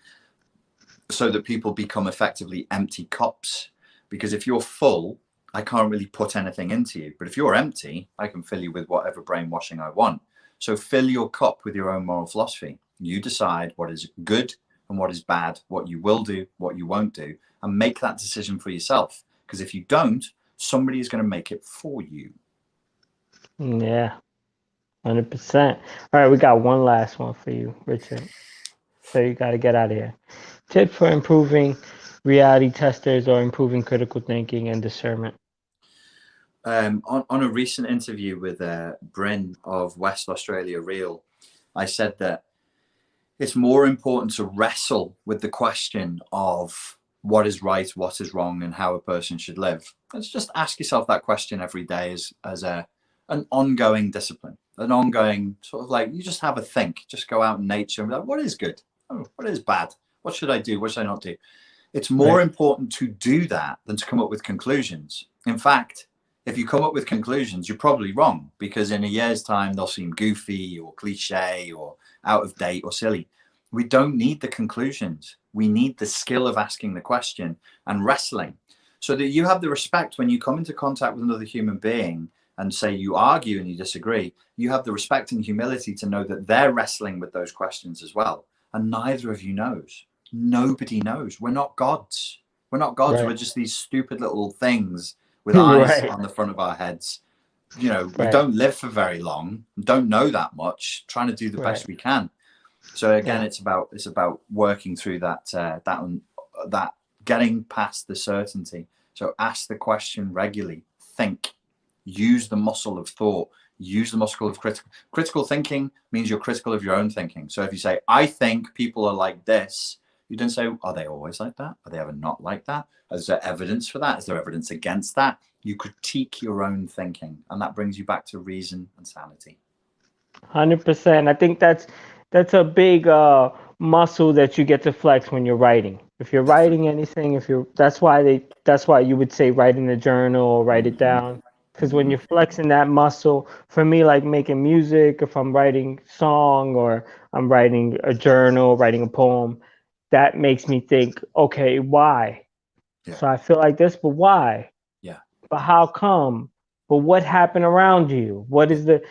S2: so that people become effectively empty cups. Because if you're full, I can't really put anything into you. But if you're empty, I can fill you with whatever brainwashing I want. So fill your cup with your own moral philosophy. You decide what is good and what is bad, what you will do, what you won't do, and make that decision for yourself. Because if you don't, somebody is going to make it for you.
S1: Yeah, 100%. All right, we got one last one for you, Richard. So you got to get out of here. Tip for improving reality testers or improving critical thinking and discernment.
S2: On a recent interview with Bryn of West Australia Real, I said that it's more important to wrestle with the question of what is right, what is wrong, and how a person should live. Let's just ask yourself that question every day as an ongoing discipline, an ongoing sort of like, you just have a think, just go out in nature and be like, what is good? Oh, what is bad? What should I do? What should I not do? It's more important to do that than to come up with conclusions. In fact, if you come up with conclusions, you're probably wrong, because in a year's time, they'll seem goofy or cliche or out of date or silly. We don't need the conclusions. We need the skill of asking the question and wrestling, so that you have the respect when you come into contact with another human being and say you argue and you disagree. You have the respect and humility to know that they're wrestling with those questions as well. And neither of you knows. Nobody knows. We're not gods. We're not gods. We're just these stupid little things with eyes on the front of our heads. You know, we don't live for very long, don't know that much, trying to do the best we can. So again, it's about working through that getting past the certainty. So ask the question regularly, think, use the muscle of thought, use the muscle of critical thinking. Means you're critical of your own thinking. So if you say, I think people are like this, you don't say, are they always like that? Are they ever not like that? Is there evidence for that? Is there evidence against that? You critique your own thinking, and that brings you back to reason and sanity.
S1: 100%. I think that's a big muscle that you get to flex when you're writing. If you're writing anything, that's why you would say write in a journal or write it down. Because when you're flexing that muscle, for me, like making music, if I'm writing song or I'm writing a journal, writing a poem, that makes me think, okay, why?
S2: Yeah.
S1: So I feel like this, but why?
S2: Yeah.
S1: But how come? But what happened around you? What is the,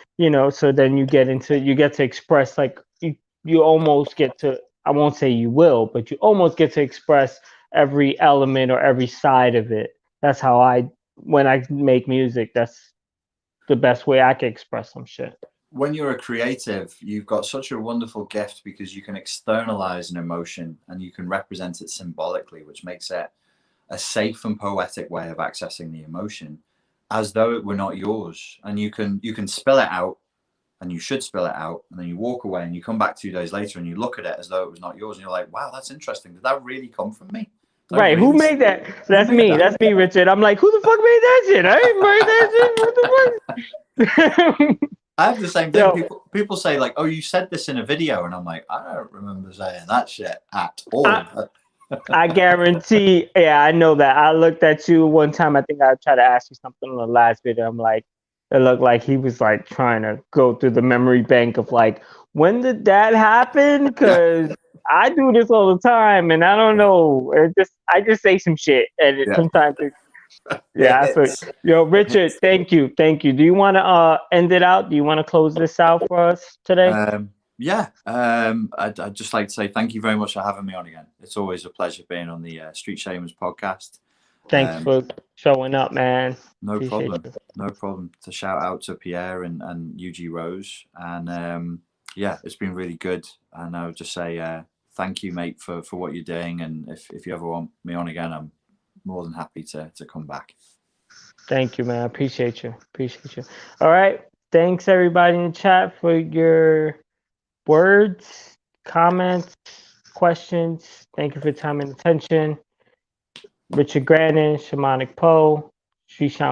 S1: so then you get to express, like, you almost get to, I won't say you will, but you almost get to express every element or every side of it. That's how when I make music, that's the best way I can express some shit.
S2: When you're a creative, you've got such a wonderful gift, because you can externalize an emotion and you can represent it symbolically, which makes it a safe and poetic way of accessing the emotion, as though it were not yours. And you can spill it out, and you should spill it out, and then you walk away and you come back 2 days later and you look at it as though it was not yours, and you're like, wow, that's interesting. Did that really come from me?
S1: Right, who made that? That's me. That's me, Richard. I'm like, who the fuck made that shit? I ain't made that shit. What the fuck?
S2: I have the same thing. People say, like, oh, you said this in a video, and I'm like, I don't remember saying that shit at all.
S1: I guarantee. Yeah, I know that. I looked at you one time. I think I tried to ask you something in the last video. I'm like, it looked like he was like trying to go through the memory bank of like, when did that happen? Because I do this all the time, and I don't know. I just say some shit, and sometimes So, Richard, thank you. Do you want to end it out? Do you want to close this out for us today?
S2: I'd just like to say thank you very much for having me on again. It's always a pleasure being on the Street Shamans podcast.
S1: Thanks for showing up, man.
S2: No problem. To shout out to Pierre and UG Rose, and it's been really good. And I would just say thank you, mate, for what you're doing. And if you ever want me on again, I'm more than happy to come back.
S1: Thank you, man. I appreciate you. All right. Thanks, everybody in the chat, for your words, comments, questions. Thank you for your time and attention. Richard Grannon, Shamanic Poe, Street Shaman